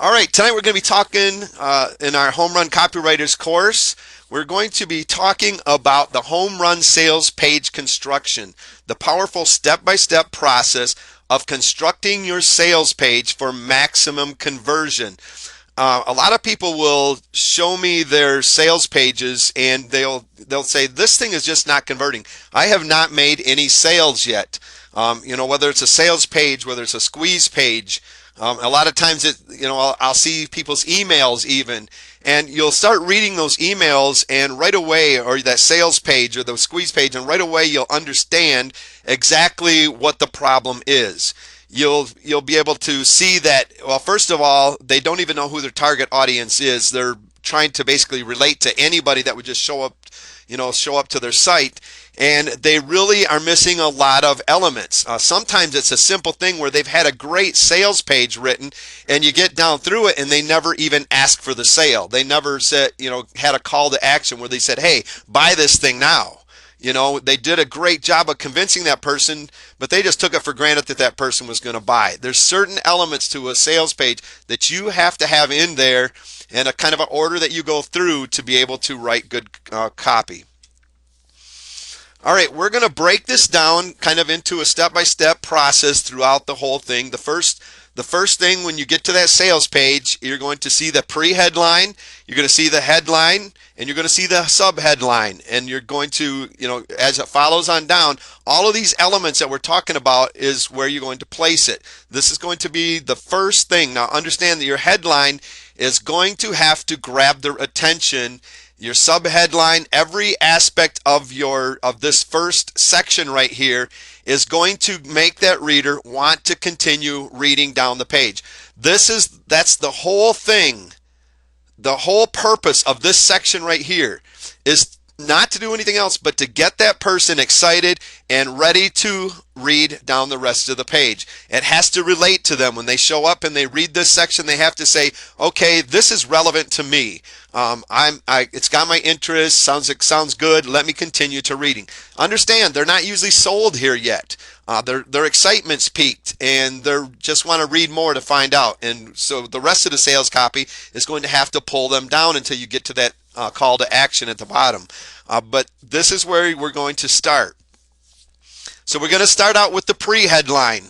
All right, tonight we're going to be talking in our Home Run Copywriters course. We're going to be talking about the home run sales page construction, the powerful step-by-step process of constructing your sales page for maximum conversion. A lot of people will show me their sales pages and they'll say this thing is just not converting. I have not made any sales yet. Whether it's a sales page, whether it's a squeeze page. A lot of times I'll see people's emails even, and you'll start reading those emails and right away, or that sales page or the squeeze page, and right away you'll understand exactly what the problem is. You'll be able to see that, well, first of all, they don't even know who their target audience is. They're trying to basically relate to anybody that would just show up to their site, and they really are missing a lot of elements. Sometimes it's a simple thing where they've had a great sales page written and you get down through it and they never even ask for the sale. They never said, had a call to action where they said, hey, buy this thing now. They did a great job of convincing that person, but they just took it for granted that that person was going to buy. There's certain elements to a sales page that you have to have in there and a kind of an order that you go through to be able to write good copy. All right, we're going to break this down kind of into a step-by-step process throughout the whole thing. The first thing, when you get to that sales page, you're going to see the pre-headline, you're going to see the headline, and you're going to see the sub-headline. And you're going to, as it follows on down, all of these elements that we're talking about is where you're going to place it. This is going to be the first thing. Now, understand that your headline is going to have to grab their attention. Your subheadline, every aspect of this first section right here is going to make that reader want to continue reading down the page. That's the whole thing. The whole purpose of this section right here is not to do anything else but to get that person excited and ready to read down the rest of the page. It has to relate to them. When they show up and they read this section, they have to say, okay, this is relevant to me. It's got my interest, sounds good, let me continue to reading. Understand, they're not usually sold here yet. Their excitement's peaked and they just want to read more to find out. And so the rest of the sales copy is going to have to pull them down until you get to that call to action at the bottom. But this is where we're going to start. So we're going to start out with the pre-headline.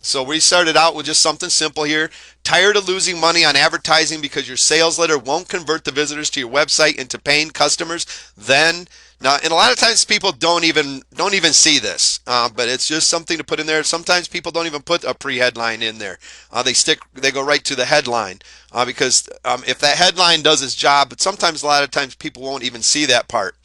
So we started out with just something simple here. Tired of losing money on advertising because your sales letter won't convert the visitors to your website into paying customers? Then, now, and a lot of times people don't even see this, but it's just something to put in there. Sometimes people don't even put a pre-headline in there. They go right to the headline because if that headline does its job, but sometimes a lot of times people won't even see that part.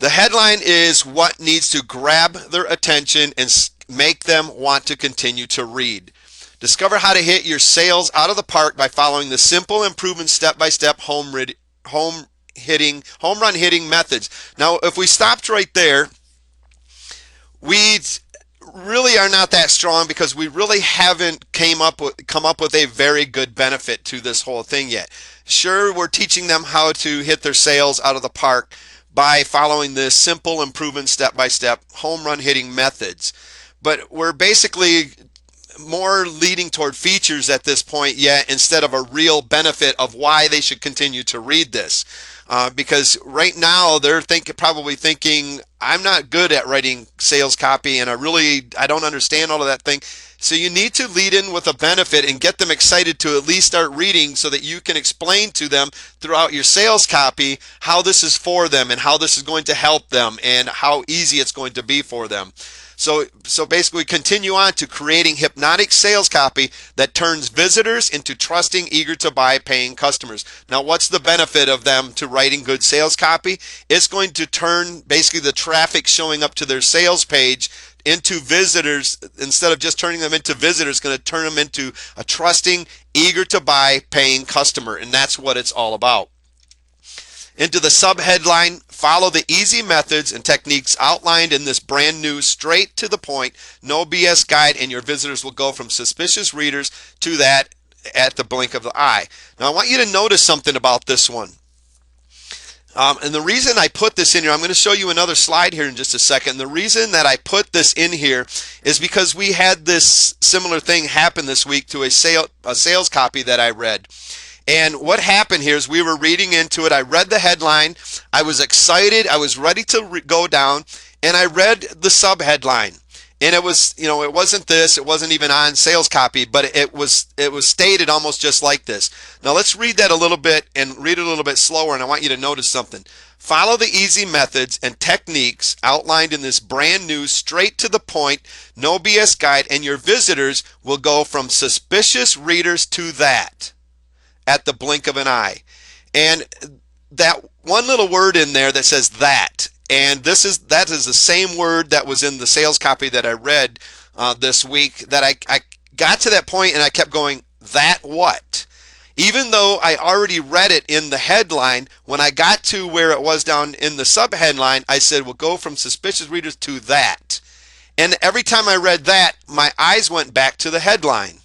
The headline is what needs to grab their attention and make them want to continue to read. Discover how to hit your sales out of the park by following the simple and proven step-by-step home run hitting methods. Now, if we stopped right there, we really are not that strong because we really haven't come up with a very good benefit to this whole thing yet. Sure, we're teaching them how to hit their sales out of the park by following the simple and proven step-by-step home run hitting methods. But we're basically more leading toward features at this point yet instead of a real benefit of why they should continue to read this. Because right now they're probably thinking, I'm not good at writing sales copy and I don't understand all of that thing. So you need to lead in with a benefit and get them excited to at least start reading so that you can explain to them throughout your sales copy how this is for them and how this is going to help them and how easy it's going to be for them. So basically continue on to creating hypnotic sales copy that turns visitors into trusting, eager to buy, paying customers. Now, what's the benefit of them to writing good sales copy? It's going to turn basically the traffic showing up to their sales page into visitors. Instead of just turning them into visitors, it's going to turn them into a trusting, eager to buy, paying customer. And that's what it's all about. Into the subheadline, follow the easy methods and techniques outlined in this brand new, straight to the point, no BS guide, and your visitors will go from suspicious readers to that at the blink of the eye. Now, I want you to notice something about this one. And the reason I put this in here, I'm going to show you another slide here in just a second. The reason that I put this in here is because we had this similar thing happen this week to a sales copy that I read. And what happened here is we were reading into it. I read the headline. I was excited. I was ready to go down, and I read the subheadline. And it was, it wasn't this. It wasn't even on sales copy, but it was stated almost just like this. Now let's read that a little bit and read it a little bit slower. And I want you to notice something. Follow the easy methods and techniques outlined in this brand new, straight to the point, no BS guide, and your visitors will go from suspicious readers to that at the blink of an eye. And that one little word in there that says that, and that is the same word that was in the sales copy that I read this week, that I got to that point and I kept going, that what? Even though I already read it in the headline, when I got to where it was down in the subheadline, I said, we'll go from suspicious readers to that. And every time I read that, my eyes went back to the headline,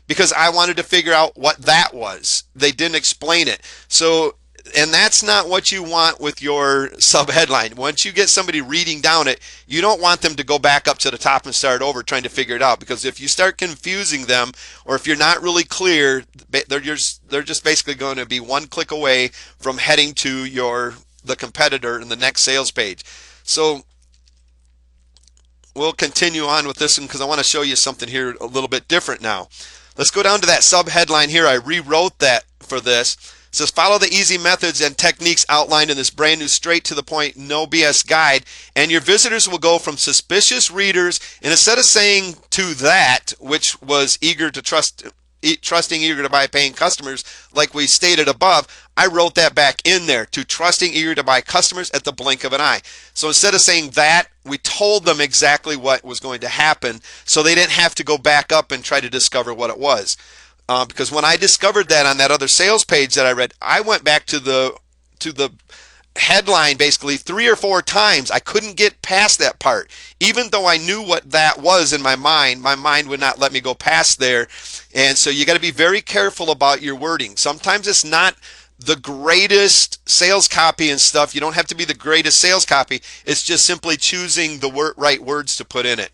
because I wanted to figure out what that was. They didn't explain it. So, and that's not what you want with your subheadline. Once you get somebody reading down it, you don't want them to go back up to the top and start over trying to figure it out, because if you start confusing them, or if you're not really clear, they're just basically going to be one click away from heading to the competitor in the next sales page. So we'll continue on with this one because I want to show you something here a little bit different now. Let's go down to that subheadline here. I rewrote that for this. It says, follow the easy methods and techniques outlined in this brand new, straight to the point, no BS guide, and your visitors will go from suspicious readers, and instead of saying to that, which was trusting, eager to buy, paying customers, like we stated above, I wrote that back in there, to trusting, eager to buy customers at the blink of an eye. So instead of saying that, we told them exactly what was going to happen, so they didn't have to go back up and try to discover what it was. Because when I discovered that on that other sales page that I read, I went back to the headline basically 3 or 4 times. I couldn't get past that part. Even though I knew what that was in my mind would not let me go past there. And so you got to be very careful about your wording. Sometimes it's not the greatest sales copy and stuff. You don't have to be the greatest sales copy. It's just simply choosing the right words to put in it.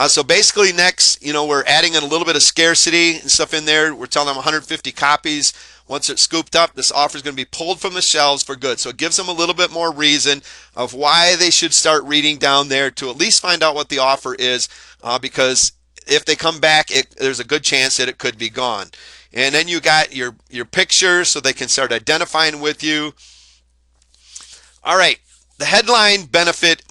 So basically next, we're adding in a little bit of scarcity and stuff in there. We're telling them 150 copies. Once it's scooped up, this offer is going to be pulled from the shelves for good. So it gives them a little bit more reason of why they should start reading down there to at least find out what the offer is, because if they come back, there's a good chance that it could be gone. And then you got your picture so they can start identifying with you. All right, the headline benefit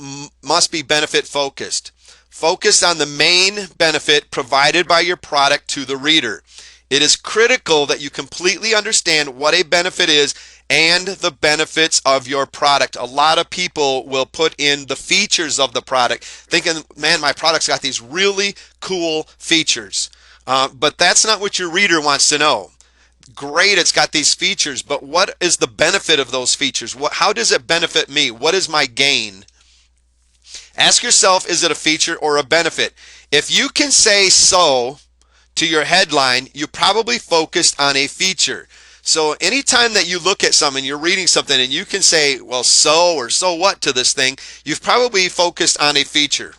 must be benefit focused. Focus on the main benefit provided by your product to the reader. It is critical that you completely understand what a benefit is and the benefits of your product. A lot of people will put in the features of the product, thinking, man, my product's got these really cool features. But that's not what your reader wants to know. Great, it's got these features, but what is the benefit of those features? How does it benefit me? What is my gain? Ask yourself, is it a feature or a benefit? If you can say so to your headline, you probably focused on a feature. So anytime that you look at something, you're reading something, and you can say, well, so or so what to this thing, you've probably focused on a feature.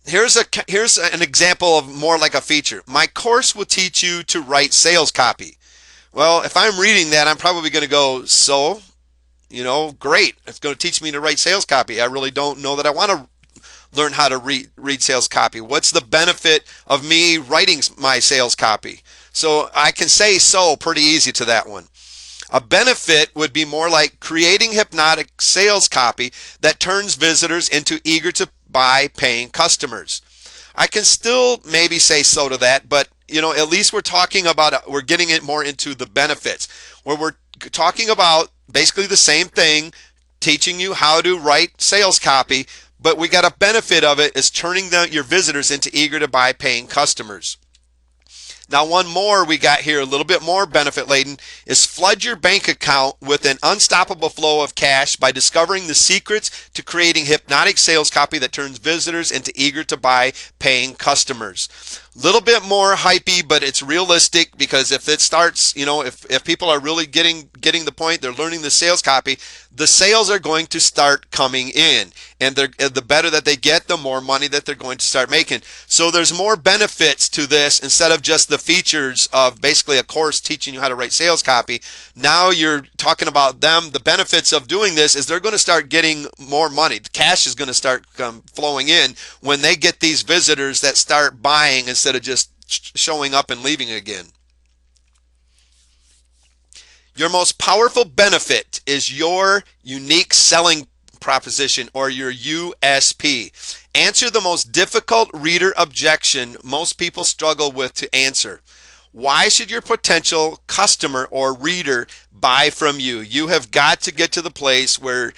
Here's an example of more like a feature. My course will teach you to write sales copy. Well, if I'm reading that, I'm probably going to go, so, great. It's going to teach me to write sales copy. I really don't know that I want to learn how to read sales copy. What's the benefit of me writing my sales copy? So I can say so pretty easy to that one. A benefit would be more like creating hypnotic sales copy that turns visitors into eager to buy paying customers. I can still maybe say so to that, but at least we're getting it more into the benefits, where we're talking about basically the same thing, teaching you how to write sales copy, but we got a benefit of it is turning your visitors into eager to buy paying customers. Now, one more we got here, a little bit more benefit laden, is flood your bank account with an unstoppable flow of cash by discovering the secrets to creating hypnotic sales copy that turns visitors into eager to buy paying customers. Little bit more hypey, but it's realistic, because if it starts, if people are really getting the point, they're learning the sales copy, the sales are going to start coming in, and the better that they get, the more money that they're going to start making. So there's more benefits to this instead of just the features of basically a course teaching you how to write sales copy. Now you're talking about them. The benefits of doing this is they're going to start getting more money. The cash is going to start flowing in when they get these visitors that start buying instead of just showing up and leaving again. Your most powerful benefit is your unique selling proposition, or your USP. Answer the most difficult reader objection most people struggle with to answer. Why should your potential customer or reader buy from you? You have got to get to the place where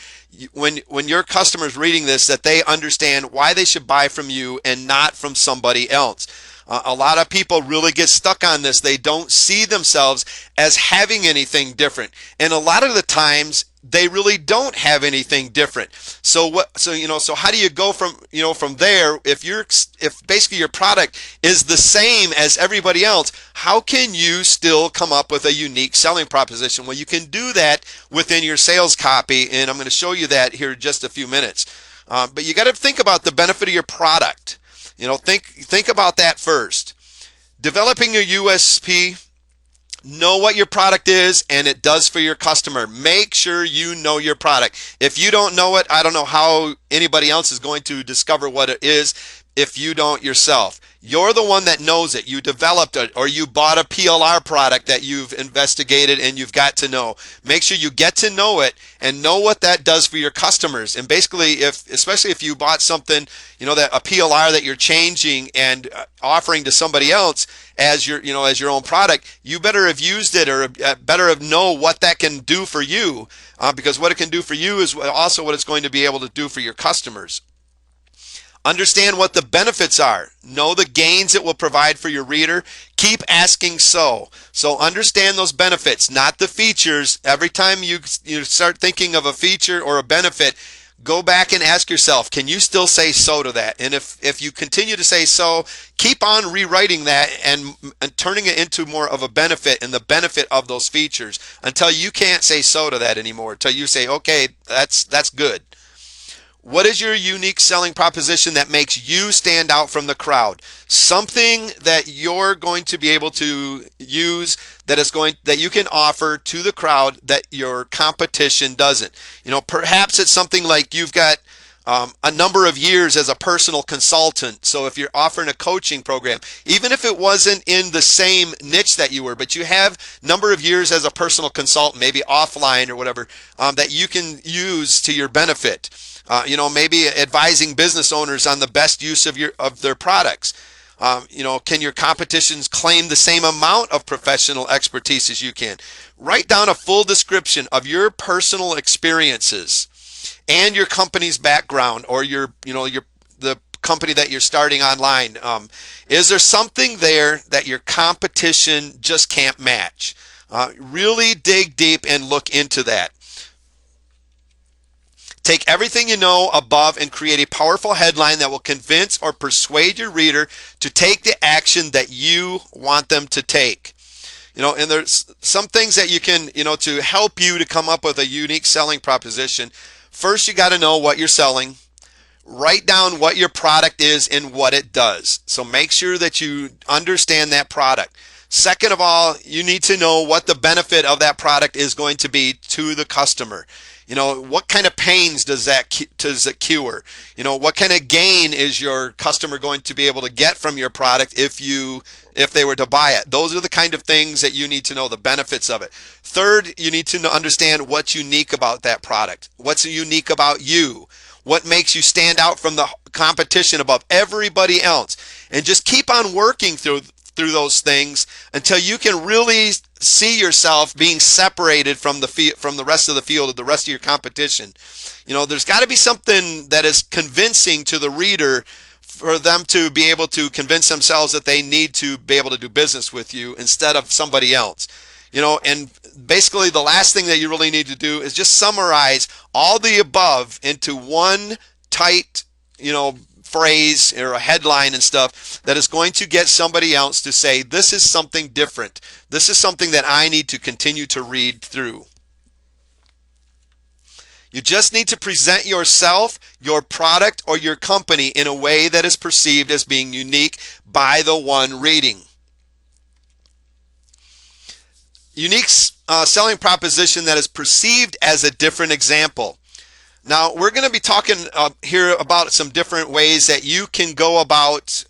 when your customer is reading this, that they understand why they should buy from you and not from somebody else. A lot of people really get stuck on this. They don't see themselves as having anything different. And a lot of the times they really don't have anything different. So how do you go from there? If basically your product is the same as everybody else, how can you still come up with a unique selling proposition? Well, you can do that within your sales copy, and I'm going to show you that here in just a few minutes. But you got to think about the benefit of your product. Think about that first. Developing your USP. Know what your product is and it does for your customer. Make sure you know your product. If you don't know it, I don't know how anybody else is going to discover what it is if you don't yourself. You're the one that knows it. You developed it, or you bought a PLR product that you've investigated and you've got to know. Make sure you get to know it and know what that does for your customers. And basically, especially if you bought something, that a PLR that you're changing and offering to somebody else as your own product, you better have used it, or better have know what that can do for you, because what it can do for you is also what it's going to be able to do for your customers. Understand what the benefits are. Know the gains it will provide for your reader. Keep asking so. So understand those benefits, not the features. Every time you start thinking of a feature or a benefit, go back and ask yourself, can you still say so to that? And if you continue to say so, keep on rewriting that and turning it into more of a benefit and the benefit of those features until you can't say so to that anymore, until you say, okay, that's good. What is your unique selling proposition that makes you stand out from the crowd? Something that you're going to be able to use that you can offer to the crowd that your competition doesn't. Perhaps it's something like you've got a number of years as a personal consultant. So if you're offering a coaching program, even if it wasn't in the same niche that you were, but you have a number of years as a personal consultant, maybe offline or whatever, that you can use to your benefit. Maybe advising business owners on the best use of their products. Can your competitions claim the same amount of professional expertise as you can? Write down a full description of your personal experiences and your company's background, or the company that you're starting online. Is there something there that your competition just can't match? Really dig deep and look into that. Take everything you know above and create a powerful headline that will convince or persuade your reader to take the action that you want them to take. And there's some things that you can, to help you to come up with a unique selling proposition. First, you got to know what you're selling. Write down what your product is and what it does. So make sure that you understand that product. Second of all, you need to know what the benefit of that product is going to be to the customer. What kind of pains does it cure? What kind of gain is your customer going to be able to get from your product if they were to buy it? Those are the kind of things that you need to know, the benefits of it. Third, you need to understand what's unique about that product. What's unique about you? What makes you stand out from the competition above everybody else? And just keep on working through those things until you can really see yourself being separated from the rest of the field, or the rest of your competition. There's got to be something that is convincing to the reader for them to be able to convince themselves that they need to be able to do business with you instead of somebody else. And basically the last thing that you really need to do is just summarize all the above into one tight, phrase or a headline and stuff that is going to get somebody else to say, this is something different. This is something that I need to continue to read through. You just need to present yourself, your product, or your company in a way that is perceived as being unique by the one reading. Unique selling proposition that is perceived as a different example. Now, we're going to be talking here about some different ways that you can go about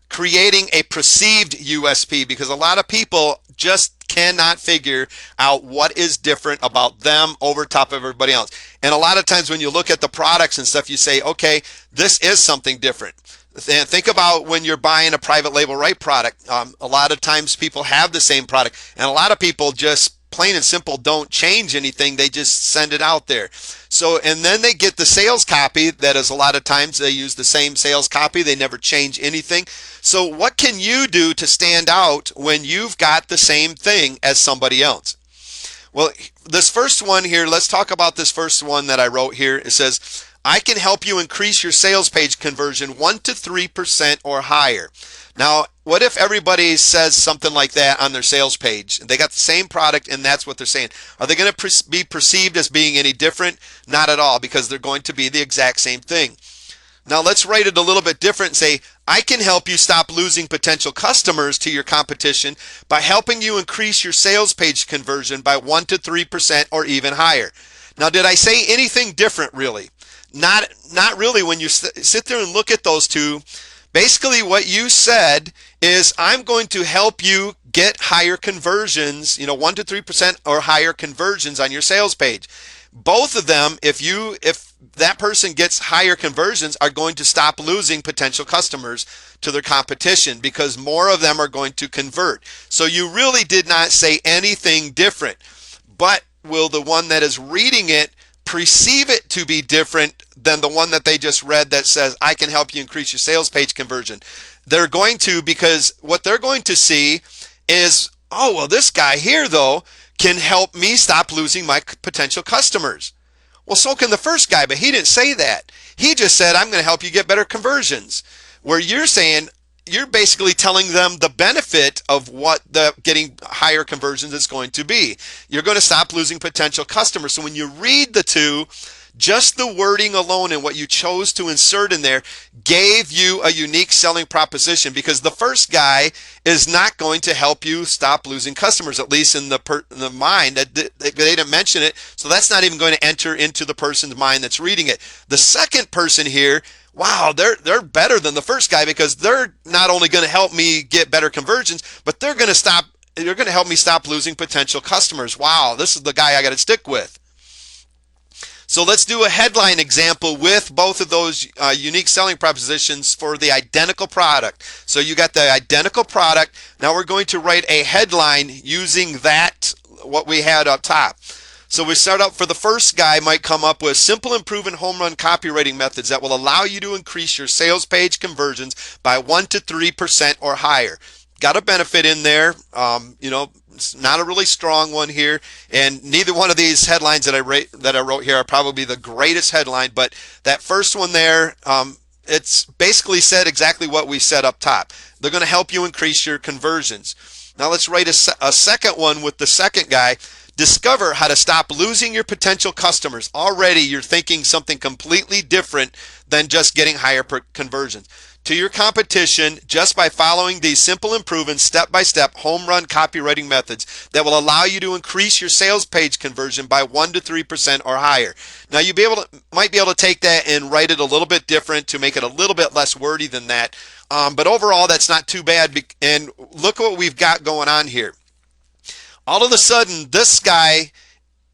creating a perceived USP, because a lot of people just cannot figure out what is different about them over top of everybody else. And a lot of times when you look at the products and stuff, you say, okay, this is something different. And think about when you're buying a private label right product. A lot of times people have the same product, and a lot of people just plain and simple don't change anything. They just send it out there. So, and then they get the sales copy. That is, a lot of times they use the same sales copy. They never change anything. So what can you do to stand out when you've got the same thing as somebody else? Well, this first one here, let's talk about this first one that I wrote here. It says, I can help you increase your sales page conversion 1 to 3% or higher. Now, what if everybody says something like that on their sales page? They got the same product and that's what they're saying. Are they going to be perceived as being any different? Not at all, because they're going to be the exact same thing. Now, let's write it a little bit different and say, I can help you stop losing potential customers to your competition by helping you increase your sales page conversion by 1 to 3% or even higher. Now, did I say anything different really? Not really. When you sit there and look at those two, basically what you said is, I'm going to help you get higher conversions, 1 to 3% or higher conversions on your sales page. Both of them, if that person gets higher conversions, are going to stop losing potential customers to their competition, because more of them are going to convert. So you really did not say anything different. But will the one that is reading it perceive it to be different than the one that they just read that says, I can help you increase your sales page conversion? They're going to, because what they're going to see is, oh, well, this guy here, though, can help me stop losing my potential customers. Well, so can the first guy, but he didn't say that. He just said, I'm going to help you get better conversions. Where you're saying, you're basically telling them the benefit of what the getting higher conversions is going to be. You're going to stop losing potential customers. So when you read the two, just the wording alone and what you chose to insert in there gave you a unique selling proposition, because the first guy is not going to help you stop losing customers, at least in the mind. They didn't mention it, so that's not even going to enter into the person's mind that's reading it. The second person here, wow, they're better than the first guy, because they're not only going to help me get better conversions, but they're going to help me stop losing potential customers. Wow, this is the guy I got to stick with. So let's do a headline example with both of those unique selling propositions for the identical product. So you got the identical product. Now we're going to write a headline using that, what we had up top. So we start out for the first guy, might come up with simple and proven home run copywriting methods that will allow you to increase your sales page conversions by 1 to 3% or higher. Got a benefit in there. It's not a really strong one here, and neither one of these headlines that I wrote here are probably the greatest headline, but that first one there, it's basically said exactly what we said up top. They're going to help you increase your conversions. Now let's write a second one with the second guy. Discover how to stop losing your potential customers. Already you're thinking something completely different than just getting higher conversions to your competition just by following these simple and proven step-by-step home run copywriting methods that will allow you to increase your sales page conversion by 1 to 3% or higher. Now you might be able to take that and write it a little bit different to make it a little bit less wordy than that. But overall, that's not too bad. And look what we've got going on here. All of a sudden, this guy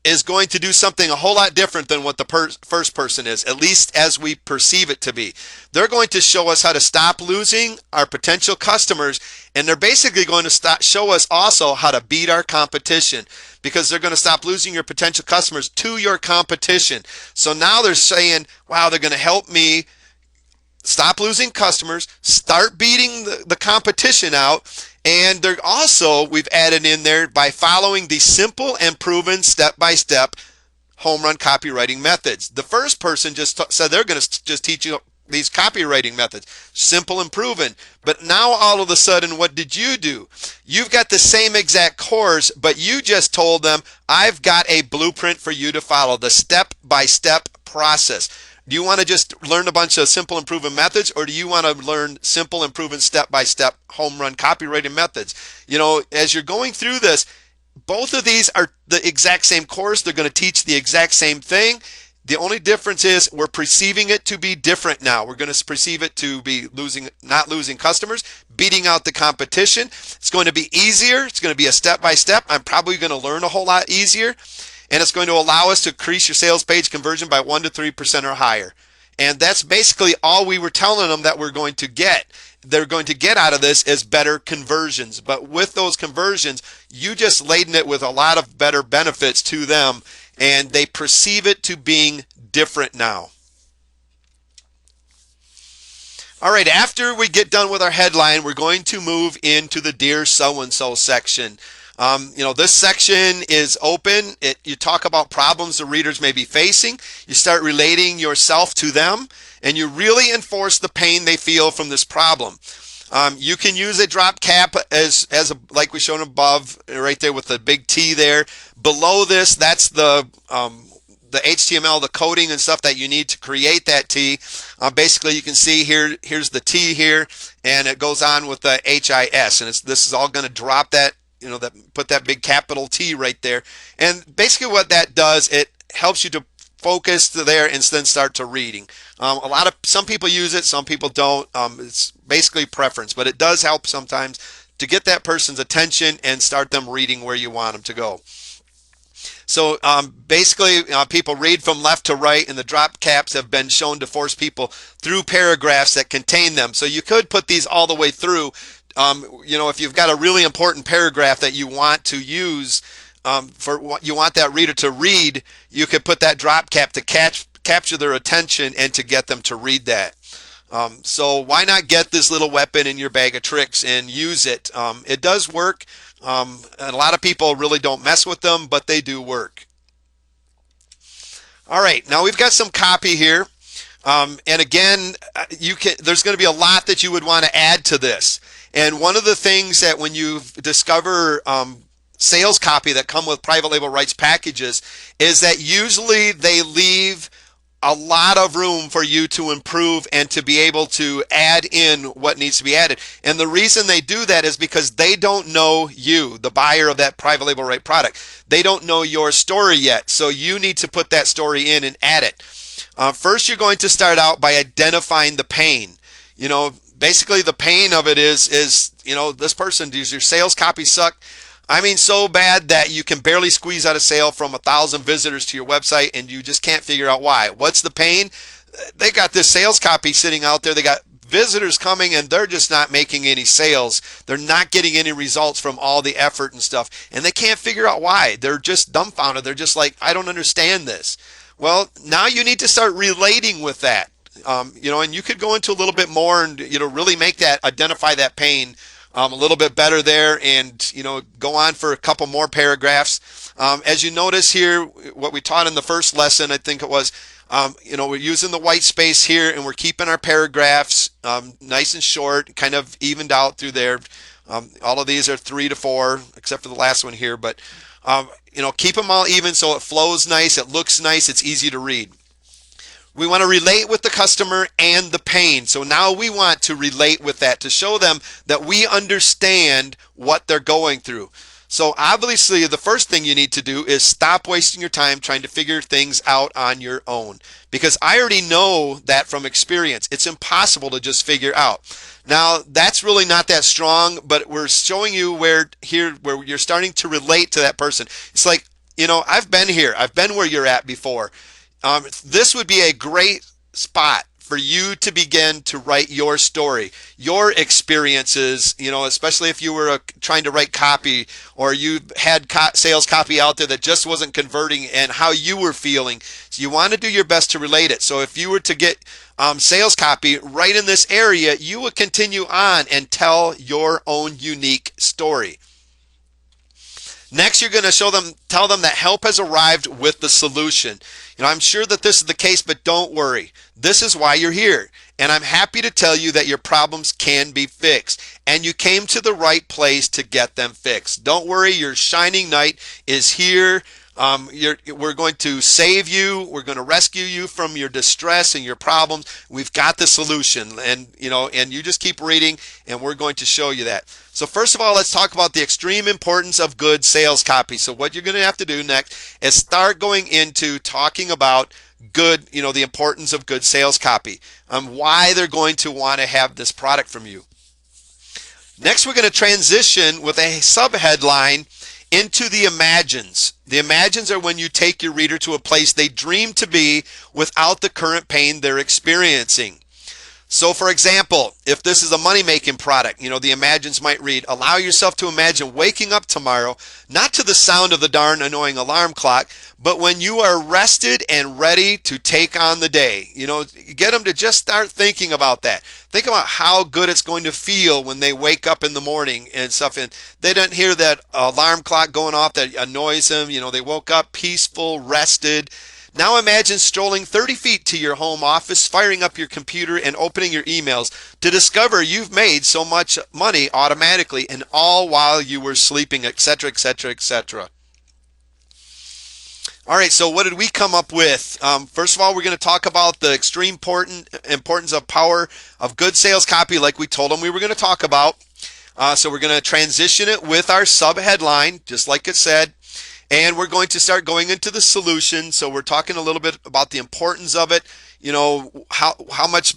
is going to do something a whole lot different than what the first person is, at least as we perceive it to be. They're going to show us how to stop losing our potential customers, and they're basically going to show us also how to beat our competition, because they're going to stop losing your potential customers to your competition. So now they're saying, wow, they're going to help me stop losing customers, start beating the competition out. And they're also, we've added in there, by following the simple and proven step-by-step home run copywriting methods. The first person just said they're going to just teach you these copywriting methods, simple and proven. But now all of a sudden, what did you do? You've got the same exact course, but you just told them, I've got a blueprint for you to follow, the step-by-step process. Do you want to just learn a bunch of simple and proven methods, or do you want to learn simple and proven step-by-step home run copywriting methods? You know, as you're going through this, both of these are the exact same course. They're going to teach the exact same thing. The only difference is we're perceiving it to be different now. We're going to perceive it to be not losing customers, beating out the competition. It's going to be easier. It's going to be a step-by-step. I'm probably going to learn a whole lot easier. And it's going to allow us to increase your sales page conversion by 1 to 3% or higher. And that's basically all we were telling them that we're going to get. They're going to get out of this is better conversions. But with those conversions, you just laden it with a lot of better benefits to them, and they perceive it to being different now. All right, after we get done with our headline, we're going to move into the Dear So-and-so section. This section is open. You talk about problems the readers may be facing. You start relating yourself to them, and you really enforce the pain they feel from this problem. You can use a drop cap like we showed above, right there with the big T there. Below this, that's the HTML, the coding and stuff that you need to create that T. Basically, you can see here's the T here, and it goes on with the HIS, and this is all going to drop that. Put that big capital T right there. And basically what that does, it helps you to focus there and then start to reading. Some people use it, some people don't. It's basically preference, but it does help sometimes to get that person's attention and start them reading where you want them to go. So basically, people read from left to right, and the drop caps have been shown to force people through paragraphs that contain them. So you could put these all the way through. If you've got a really important paragraph that you want to use for what you want that reader to read, you could put that drop cap to capture their attention and to get them to read that. So why not get this little weapon in your bag of tricks and use it? It does work, and a lot of people really don't mess with them, but they do work. All right, now we've got some copy here. And again, there's going to be a lot that you would want to add to this. And one of the things that when you discover sales copy that come with private label rights packages is that usually they leave a lot of room for you to improve and to be able to add in what needs to be added. And the reason they do that is because they don't know you, the buyer of that private label right product. They don't know your story yet. So you need to put that story in and add it. First, you're going to start out by identifying the pain. Basically the pain of it is this person, does your sales copy suck? I mean, so bad that you can barely squeeze out a sale from 1,000 visitors to your website, and you just can't figure out why. What's the pain? They got this sales copy sitting out there. They got visitors coming, and they're just not making any sales. They're not getting any results from all the effort and stuff, and they can't figure out why. They're just dumbfounded. They're just like, I don't understand this. Well, now you need to start relating with that. And you could go into a little bit more and, really identify that pain a little bit better there, and, go on for a couple more paragraphs. As you notice here, what we taught in the first lesson, I think it was, we're using the white space here, and we're keeping our paragraphs nice and short, kind of evened out through there. All of these are 3 to 4, except for the last one here, but, keep them all even so it flows nice, it looks nice, it's easy to read. We want to relate with the customer and the pain. So now we want to relate with that to show them that we understand what they're going through. So obviously the first thing you need to do is stop wasting your time trying to figure things out on your own. Because I already know that from experience. It's impossible to just figure out. Now that's really not that strong, but we're showing you where you're starting to relate to that person. It's like, I've been here. I've been where you're at before. This would be a great spot for you to begin to write your story, your experiences, especially if you were trying to write copy or you had sales copy out there that just wasn't converting and how you were feeling. So you want to do your best to relate it. So if you were to get sales copy right in this area, you would continue on and tell your own unique story. Next, you're going to tell them that help has arrived with the solution. I'm sure that this is the case, but don't worry. This is why you're here. And I'm happy to tell you that your problems can be fixed. And you came to the right place to get them fixed. Don't worry, your shining knight is here. We're going to save you. We're going to rescue you from your distress and your problems. We've got the solution, and you just keep reading, and we're going to show you that. So first of all, let's talk about the extreme importance of good sales copy. So what you're going to have to do next is start going into talking about the importance of good sales copy, why they're going to want to have this product from you. Next, we're going to transition with a subheadline into the imagines. The imagines are when you take your reader to a place they dream to be without the current pain they're experiencing. So for example, if this is a money-making product, the imagines might read, allow yourself to imagine waking up tomorrow, not to the sound of the darn annoying alarm clock, but when you are rested and ready to take on the day. Get them to just start thinking about that. Think about how good it's going to feel when they wake up in the morning and stuff, and they don't hear that alarm clock going off that annoys them. They woke up peaceful, rested. Now imagine strolling 30 feet to your home office, firing up your computer and opening your emails to discover you've made so much money automatically, and all while you were sleeping, etc., etc., etc. All right, so what did we come up with? First of all, we're going to talk about the extreme importance of power of good sales copy, like we told them we were going to talk about. So we're going to transition it with our subheadline, just like it said. And we're going to start going into the solution. So we're talking a little bit about the importance of it, how much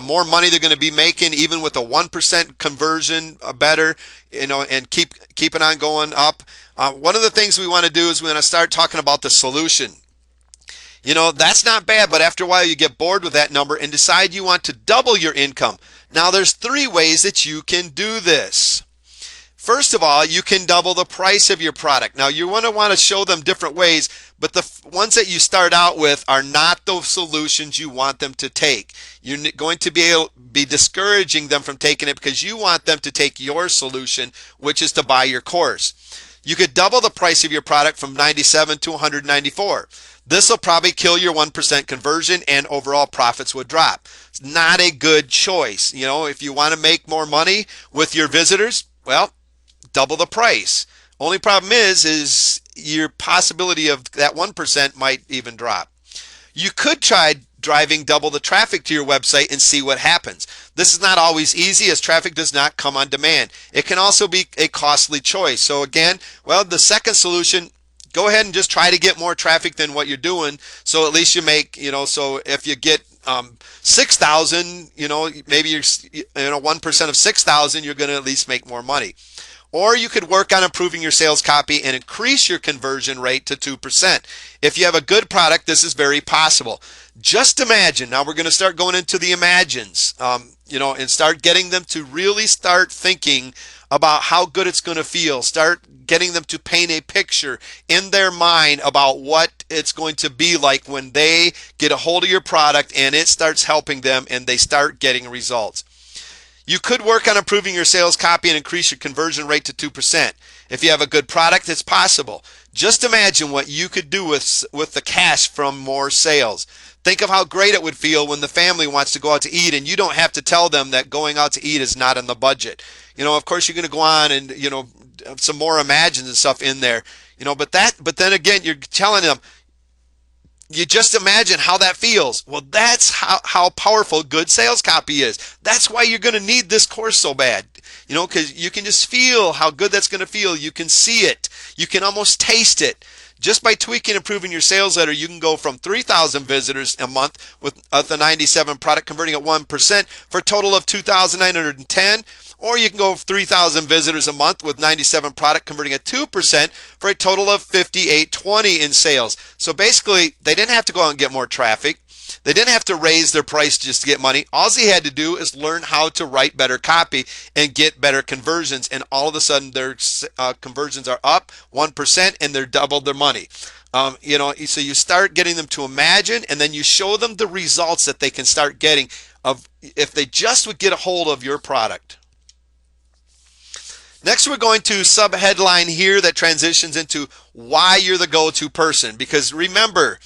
more money they're going to be making, even with a 1% conversion better, and keep it on going up. One of the things we want to do is we're going to start talking about the solution. That's not bad, but after a while you get bored with that number and decide you want to double your income. Now there's 3 ways that you can do this. First of all, you can double the price of your product. Now, you want to show them different ways, but the ones that you start out with are not those solutions you want them to take. You're going to be discouraging them from taking it because you want them to take your solution, which is to buy your course. You could double the price of your product from $97 to $194. This will probably kill your 1% conversion and overall profits would drop. It's not a good choice. If you want to make more money with your visitors, well, double the price. Only problem is your possibility of that 1% might even drop. You could try driving double the traffic to your website and see what happens. This is not always easy, as traffic does not come on demand. It can also be a costly choice. So again, the second solution, go ahead and just try to get more traffic than what you're doing. So at least you make, so if you get 6,000, maybe you're 1% of 6,000, you're going to at least make more money. Or you could work on improving your sales copy and increase your conversion rate to 2%. If you have a good product, this is very possible. Just imagine, now we're going to start going into the imagines, and start getting them to really start thinking about how good it's going to feel. Start getting them to paint a picture in their mind about what it's going to be like when they get a hold of your product and it starts helping them and they start getting results. You could work on improving your sales copy and increase your conversion rate to 2%. If you have a good product, it's possible. Just imagine what you could do with the cash from more sales. Think of how great it would feel when the family wants to go out to eat and you don't have to tell them that going out to eat is not in the budget. Of course you're going to go on and, some more imagines and stuff in there. But then again, you're telling them, you just imagine how that feels. Well, that's how powerful good sales copy is. That's why you're going to need this course so bad. Because you can just feel how good that's going to feel. You can see it. You can almost taste it. Just by tweaking and improving your sales letter, you can go from 3,000 visitors a month with the 97 product converting at 1% for a total of 2,910. Or you can go 3,000 visitors a month with 97 product converting at 2% for a total of 5,820 in sales. So basically, they didn't have to go out and get more traffic. They didn't have to raise their price just to get money. All they had to do is learn how to write better copy and get better conversions. And all of a sudden, their conversions are up 1% and they're doubled their money. So you start getting them to imagine, and then you show them the results that they can start getting if they just would get a hold of your product. Next, we're going to sub-headline here that transitions into why you're the go-to person. Because remember,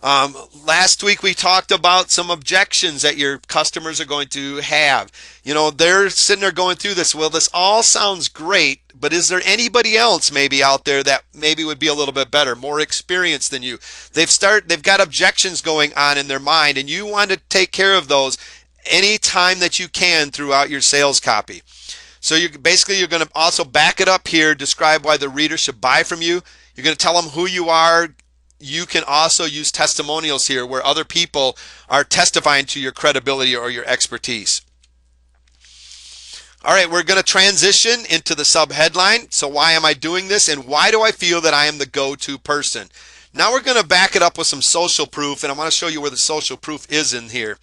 last week we talked about some objections that your customers are going to have. They're sitting there going through this. Well, this all sounds great, but is there anybody else maybe out there that maybe would be a little bit better, more experienced than you? They've got objections going on in their mind, and you want to take care of those any time that you can throughout your sales copy. So you're going to also back it up here, describe why the reader should buy from you. You're going to tell them who you are. You can also use testimonials here where other people are testifying to your credibility or your expertise. All right, we're going to transition into the sub-headline. So why am I doing this, and why do I feel that I am the go-to person? Now we're going to back it up with some social proof, and I want to show you where the social proof is in here.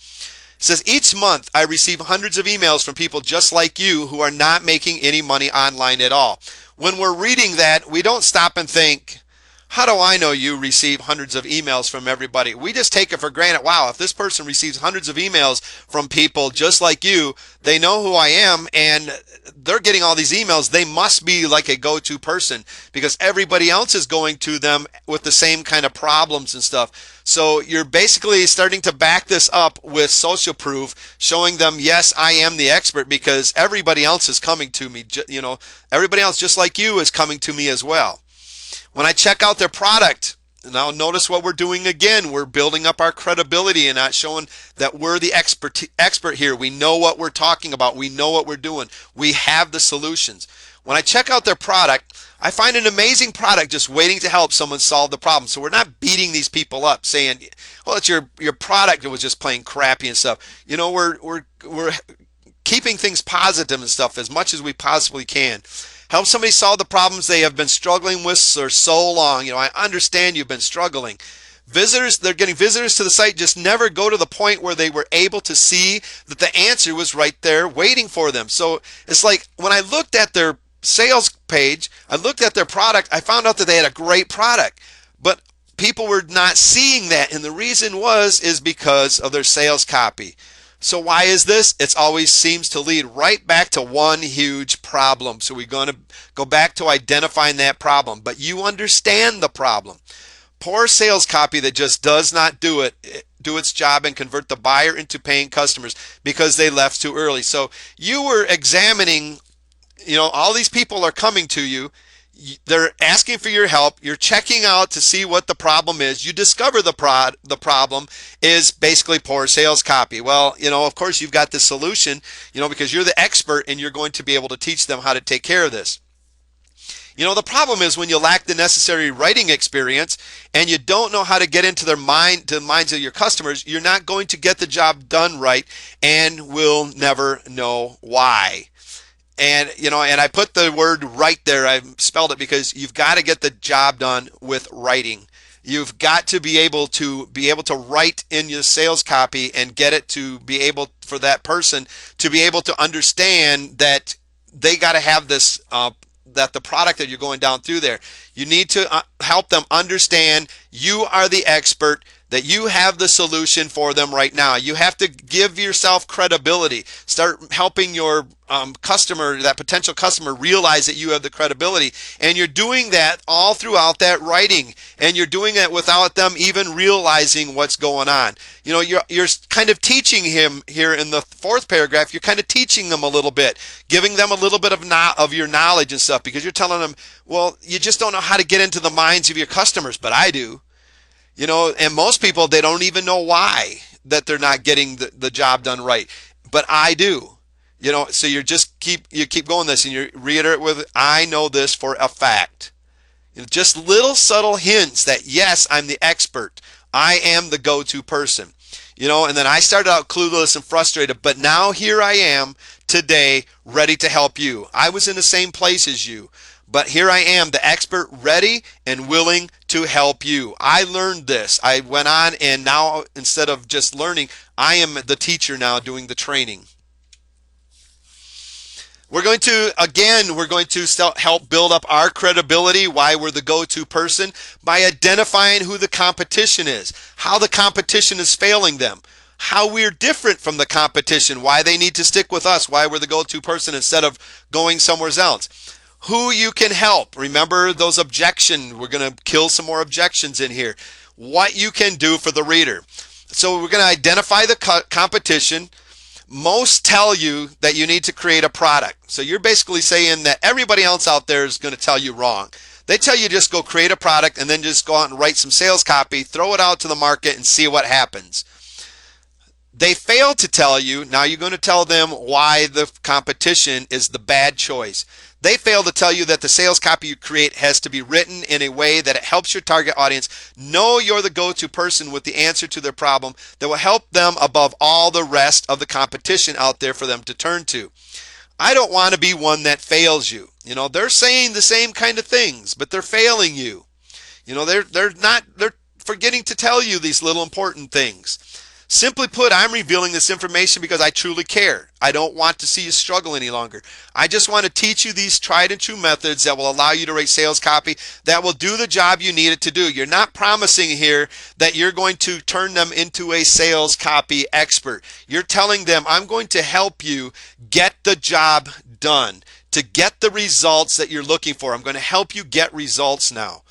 It says, each month I receive hundreds of emails from people just like you who are not making any money online at all. When we're reading that, we don't stop and think, how do I know you receive hundreds of emails from everybody? We just take it for granted. Wow, if this person receives hundreds of emails from people just like you, they know who I am and they're getting all these emails. They must be like a go-to person because everybody else is going to them with the same kind of problems and stuff. So you're basically starting to back this up with social proof, showing them, yes, I am the expert because everybody else is coming to me. Everybody else just like you is coming to me as well. When I check out their product, now notice what we're doing again. We're building up our credibility and not showing that we're the expert here. We know what we're talking about. We know what we're doing. We have the solutions. When I check out their product, I find an amazing product just waiting to help someone solve the problem. So we're not beating these people up saying, well, it's your product that was just plain crappy and stuff. We're keeping things positive and stuff as much as we possibly can. Help somebody solve the problems they have been struggling with for so long. I understand you've been struggling. They're getting visitors to the site just never go to the point where they were able to see that the answer was right there waiting for them. So it's like when I looked at their sales page, I looked at their product, I found out that they had a great product, but people were not seeing that. And the reason is because of their sales copy. So why is this? It always seems to lead right back to one huge problem. So we're going to go back to identifying that problem. But you understand the problem. Poor sales copy that just does not do its job and convert the buyer into paying customers because they left too early. So you were examining, all these people are coming to you. They're asking for your help. You're checking out to see what the problem is. You discover the problem is basically poor sales copy. Well, of course you've got the solution, because you're the expert and you're going to be able to teach them how to take care of this. The problem is when you lack the necessary writing experience and you don't know how to get into the minds of your customers, you're not going to get the job done right and will never know why. And I put the word right there. I spelled it because you've got to get the job done with writing. You've got to be able to write in your sales copy and get it to be able for that person to be able to understand that they got to have this that the product that you're going down through there. You need to help them understand you are the expert, that you have the solution for them right now. You have to give yourself credibility. Start helping your customer, that potential customer, realize that you have the credibility. And you're doing that all throughout that writing. And you're doing it without them even realizing what's going on. You're kind of teaching him here in the fourth paragraph. You're kind of teaching them a little bit, giving them a little bit of your knowledge and stuff, because you're telling them, well, you just don't know how to get into the minds of your customers, but I do. And most people, they don't even know why that they're not getting the job done right. But I do. So you keep going this and you reiterate with, I know this for a fact. Just little subtle hints that, yes, I'm the expert. I am the go-to person. And then I started out clueless and frustrated, but now here I am today ready to help you. I was in the same place as you. But here I am, the expert, ready and willing to help you. I learned this. I went on, and now instead of just learning, I am the teacher now doing the training. We're going to help build up our credibility, why we're the go-to person, by identifying who the competition is, how the competition is failing them, how we're different from the competition, why they need to stick with us, why we're the go-to person instead of going somewhere else. Who you can help. Remember those objections. We're going to kill some more objections in here. What you can do for the reader. So we're going to identify the competition. Most tell you that you need to create a product. So you're basically saying that everybody else out there is going to tell you wrong. They tell you just go create a product and then just go out and write some sales copy, throw it out to the market and see what happens. They fail to tell you, now you're going to tell them why the competition is the bad choice. They fail to tell you that the sales copy you create has to be written in a way that it helps your target audience know you're the go-to person with the answer to their problem that will help them above all the rest of the competition out there for them to turn to. I don't want to be one that fails you. You know, they're saying the same kind of things, but they're failing you. You know, they're forgetting to tell you these little important things. Simply put, I'm revealing this information because I truly care. I don't want to see you struggle any longer. I just want to teach you these tried and true methods that will allow you to write sales copy that will do the job you need it to do. You're not promising here that you're going to turn them into a sales copy expert. You're telling them, I'm going to help you get the job done, to get the results that you're looking for. I'm going to help you get results now.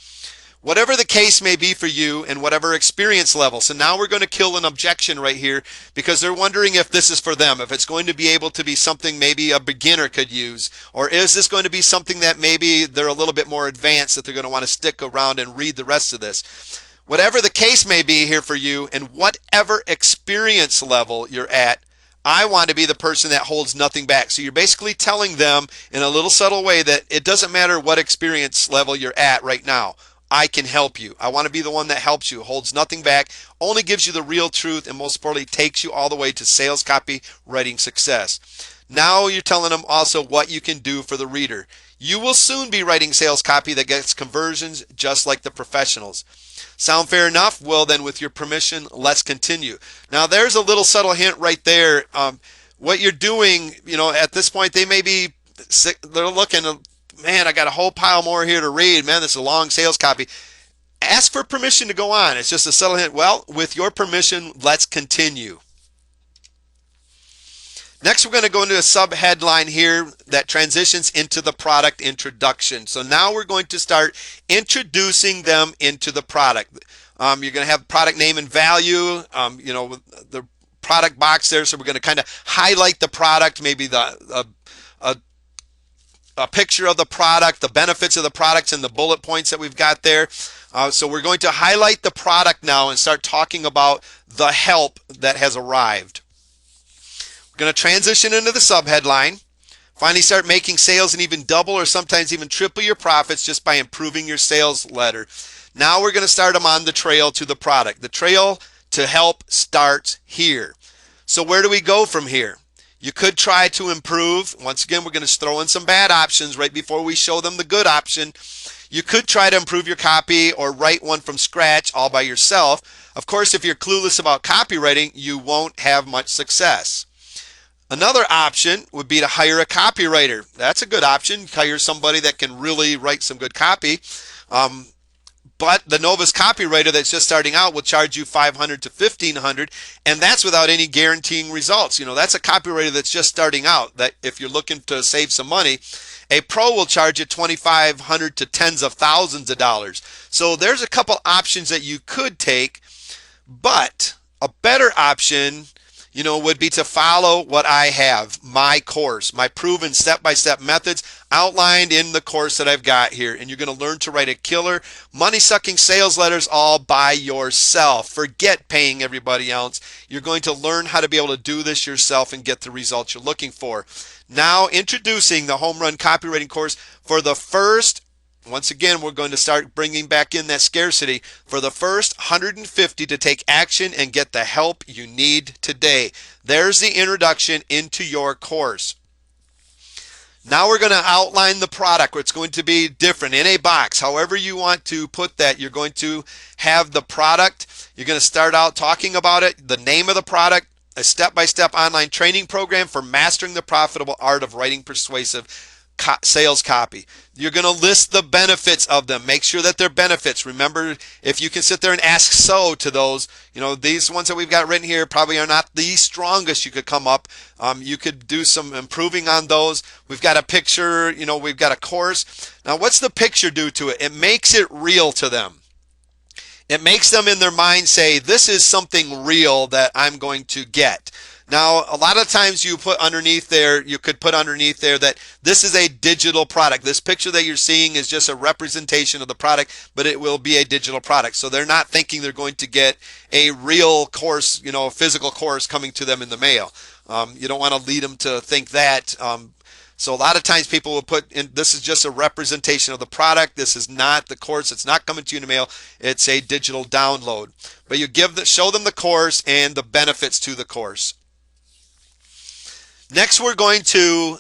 Whatever the case may be for you and whatever experience level. So now we're going to kill an objection right here because they're wondering if this is for them, if it's going to be able to be something maybe a beginner could use, or is this going to be something that maybe they're a little bit more advanced that they're going to want to stick around and read the rest of this. Whatever the case may be here for you and whatever experience level you're at, I want to be the person that holds nothing back. So you're basically telling them in a little subtle way that it doesn't matter what experience level you're at right now. I can help you. I want to be the one that helps you, holds nothing back, only gives you the real truth, and most importantly, takes you all the way to sales copy writing success. Now you're telling them also what you can do for the reader. You will soon be writing sales copy that gets conversions just like the professionals. Sound fair enough? Well, then with your permission, let's continue. Now there's a little subtle hint right there. What you're doing, you know, at this point, they may be, they're looking, man, I got a whole pile more here to read. Man, this is a long sales copy. Ask for permission to go on. It's just a subtle hint. Well, with your permission, let's continue. Next, we're going to go into a sub-headline here that transitions into the product introduction. So now we're going to start introducing them into the product. You're going to have product name and value, you know, the product box there. So we're going to kind of highlight the product, maybe a picture of the product, the benefits of the products, and the bullet points that we've got there. So we're going to highlight the product now and start talking about the help that has arrived. We're going to transition into the subheadline. Finally start making sales and even double or sometimes even triple your profits just by improving your sales letter. Now we're going to start them on the trail to the product. The trail to help starts here. So where do we go from here? You could try to improve. Once again, we're going to throw in some bad options right before we show them the good option. You could try to improve your copy or write one from scratch all by yourself. Of course, if you're clueless about copywriting, you won't have much success. Another option would be to hire a copywriter. That's a good option. Hire somebody that can really write some good copy. But the novice copywriter that's just starting out will charge you $500 to $1,500, and that's without any guaranteeing results. You know, that's a copywriter that's just starting out. That if you're looking to save some money, a pro will charge you $2,500 to tens of thousands of dollars. So there's a couple options that you could take, but a better option, you know, would be to follow what I have, my course, my proven step-by-step methods outlined in the course that I've got here. And you're going to learn to write a killer, money-sucking sales letters all by yourself. Forget paying everybody else. You're going to learn how to be able to do this yourself and get the results you're looking for. Now, introducing the Homerun copywriting course for the first, once again, we're going to start bringing back in that scarcity for the first 150 to take action and get the help you need today. There's the introduction into your course. Now we're going to outline the product. It's going to be different in a box. However you want to put that, you're going to have the product. You're going to start out talking about it, the name of the product, a step-by-step online training program for mastering the profitable art of writing persuasive sales copy. You're going to list the benefits of them. Make sure that they're benefits. Remember, if you can sit there and ask so to those, these ones that we've got written here probably are not the strongest you could come up. You could do some improving on those. We've got a picture, we've got a course. Now, what's the picture do to it? It makes it real to them. It makes them in their mind say, this is something real that I'm going to get. Now, a lot of times you could put underneath there that this is a digital product. This picture that you're seeing is just a representation of the product, but it will be a digital product. So they're not thinking they're going to get a real course, a physical course coming to them in the mail. You don't want to lead them to think that. So a lot of times people will put in, this is just a representation of the product. This is not the course. It's not coming to you in the mail. It's a digital download. But you show them the course and the benefits to the course. Next, we're going to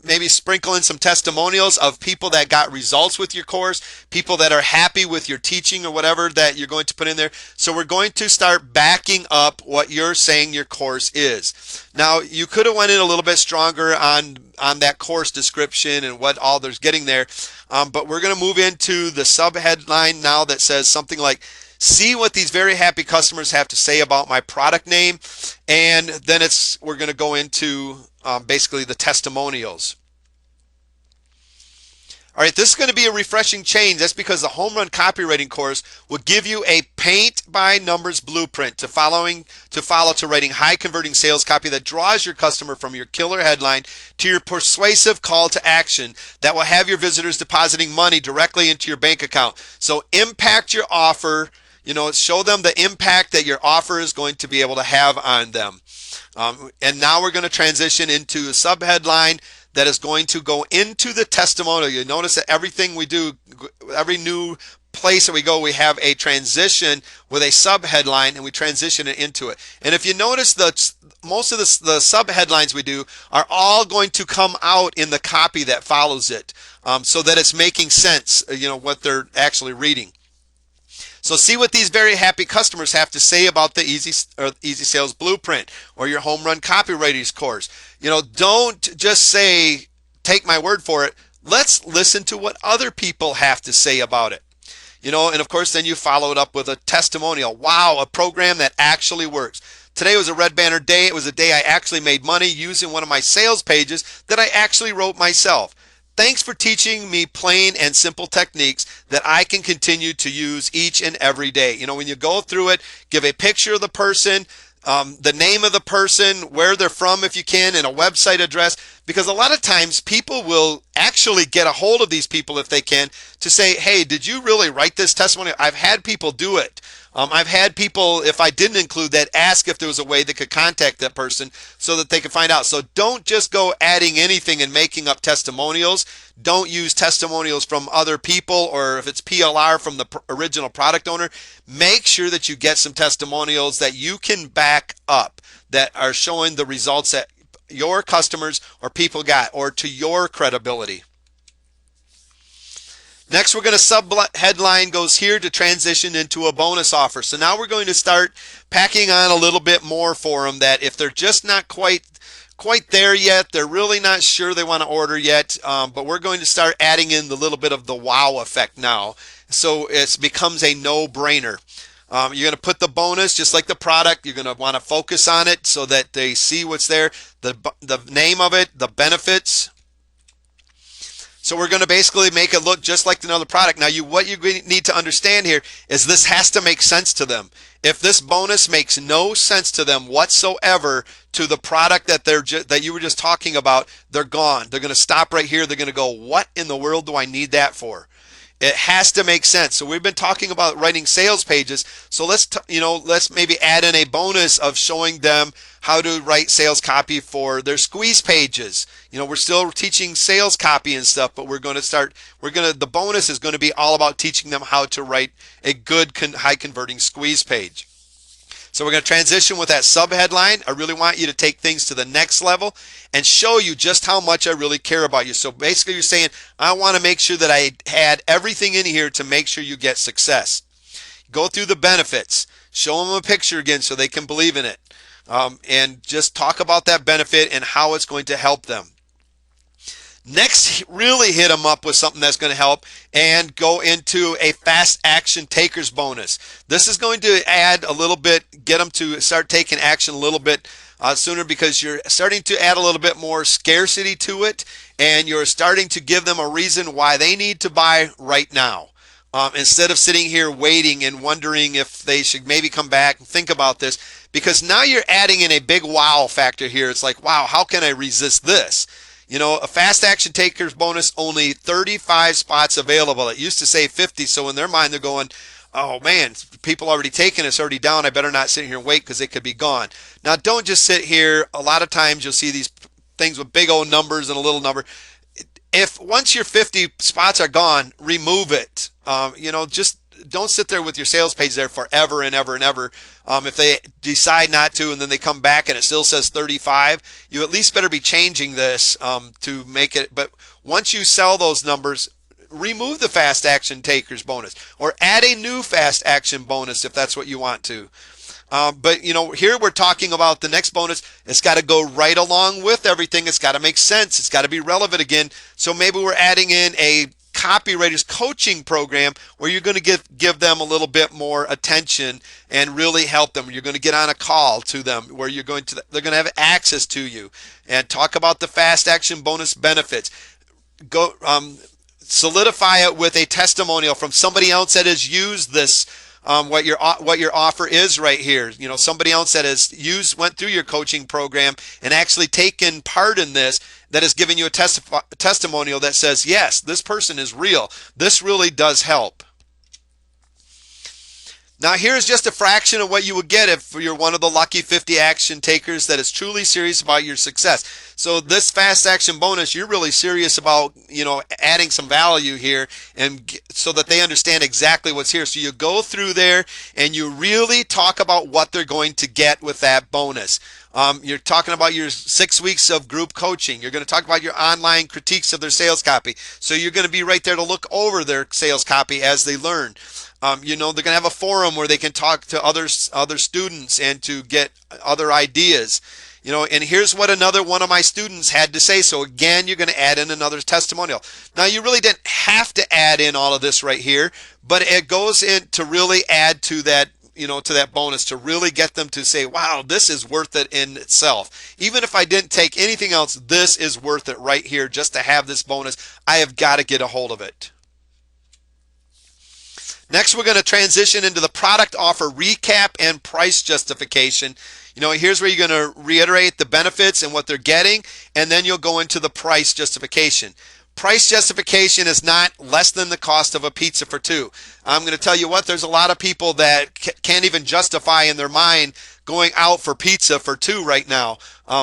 maybe sprinkle in some testimonials of people that got results with your course, people that are happy with your teaching or whatever that you're going to put in there. So we're going to start backing up what you're saying your course is. Now, you could have went in a little bit stronger on that course description and what all there's getting there, but we're going to move into the subheadline now that says something like, see what these very happy customers have to say about my product name. And then we're going to go into basically the testimonials. All right, this is going to be a refreshing change. That's because the Homerun copywriting course will give you a paint by numbers blueprint to follow to writing high converting sales copy that draws your customer from your killer headline to your persuasive call to action that will have your visitors depositing money directly into your bank account. So impact your offer. Show them the impact that your offer is going to be able to have on them. And now we're going to transition into a subheadline that is going to go into the testimonial. You notice that everything we do, every new place that we go, we have a transition with a subheadline and we transition it into it. And if you notice that most of the subheadlines we do are all going to come out in the copy that follows it, so that it's making sense, what they're actually reading. So see what these very happy customers have to say about the Easy Sales Blueprint or your Homerun Copywriters course. Don't just say, take my word for it. Let's listen to what other people have to say about it. And of course, then you follow it up with a testimonial. Wow, a program that actually works. Today was a red banner day. It was a day I actually made money using one of my sales pages that I actually wrote myself. Thanks for teaching me plain and simple techniques that I can continue to use each and every day. When you go through it, give a picture of the person, the name of the person, where they're from if you can, and a website address, because a lot of times people will actually get a hold of these people if they can to say, hey, did you really write this testimony? I've had people do it. I've had people, if I didn't include that, ask if there was a way they could contact that person so that they could find out. So don't just go adding anything and making up testimonials. Don't use testimonials from other people, or if it's PLR from the original product owner. Make sure that you get some testimonials that you can back up, that are showing the results that your customers or people got, or to your credibility. Next, we're going to subheadline goes here to transition into a bonus offer. So now we're going to start packing on a little bit more for them, that if they're just not quite there yet, they're really not sure they want to order yet, but we're going to start adding in the little bit of the wow effect now. So it becomes a no-brainer. You're going to put the bonus just like the product. You're going to want to focus on it so that they see what's there, the name of it, the benefits. So we're going to basically make it look just like another product. Now, what you need to understand here is this has to make sense to them. If this bonus makes no sense to them whatsoever to the product that you were just talking about, they're gone. They're going to stop right here. They're going to go, what in the world do I need that for? It has to make sense. So we've been talking about writing sales pages. So let's maybe add in a bonus of showing them how to write sales copy for their squeeze pages. We're still teaching sales copy and stuff, but the bonus is going to be all about teaching them how to write a good high converting squeeze page. So we're going to transition with that subheadline. I really want you to take things to the next level and show you just how much I really care about you. So basically you're saying, I want to make sure that I had everything in here to make sure you get success. Go through the benefits. Show them a picture again so they can believe in it. And just talk about that benefit and how it's going to help them. Next, really hit them up with something that's going to help and go into a fast action takers bonus. This is going to add a little bit, get them to start taking action a little bit sooner, because you're starting to add a little bit more scarcity to it, and you're starting to give them a reason why they need to buy right now. Instead of sitting here waiting and wondering if they should maybe come back and think about this, because now you're adding in a big wow factor here. It's like, wow, how can I resist this? You know, a fast action takers bonus, only 35 spots available. It used to say 50, so in their mind they're going, oh man, people already taken, it's already down, I better not sit here and wait because it could be gone. Now don't just sit here. A lot of times you'll see these things with big old numbers and a little number. If once your 50 spots are gone, remove it. Just don't sit there with your sales page there forever and ever and ever. If they decide not to and then they come back and it still says 35, you at least better be changing this to make it. But once you sell those numbers, remove the fast action takers bonus or add a new fast action bonus if that's what you want to. But here we're talking about the next bonus. It's got to go right along with everything. It's got to make sense. It's got to be relevant again. So maybe we're adding in a copywriters coaching program where you're going to give them a little bit more attention and really help them. You're going to get on a call to them where they're going to have access to you and talk about the fast action bonus benefits. Go solidify it with a testimonial from somebody else that has used this. What your offer is right here. Somebody else that has went through your coaching program and actually taken part in this, that has given you a testimonial that says, yes, this person is real. This really does help. Now here's just a fraction of what you would get if you're one of the lucky 50 action takers that is truly serious about your success. So this fast action bonus, you're really serious about, adding some value here, and so that they understand exactly what's here. So you go through there and you really talk about what they're going to get with that bonus. You're talking about your 6 weeks of group coaching. You're going to talk about your online critiques of their sales copy. So you're going to be right there to look over their sales copy as they learn. They're going to have a forum where they can talk to other students and to get other ideas. And here's what another one of my students had to say. So again, you're going to add in another testimonial. Now you really didn't have to add in all of this right here, but it goes in to really add to that, to that bonus, to really get them to say, wow, this is worth it in itself. Even if I didn't take anything else, this is worth it right here just to have this bonus. I have got to get a hold of it. Next, we're going to transition into the product offer recap and price justification. Here's where you're going to reiterate the benefits and what they're getting, and then you'll go into the price justification. Price justification is not less than the cost of a pizza for two. I'm going to tell you what, there's a lot of people that can't even justify in their mind going out for pizza for two right now.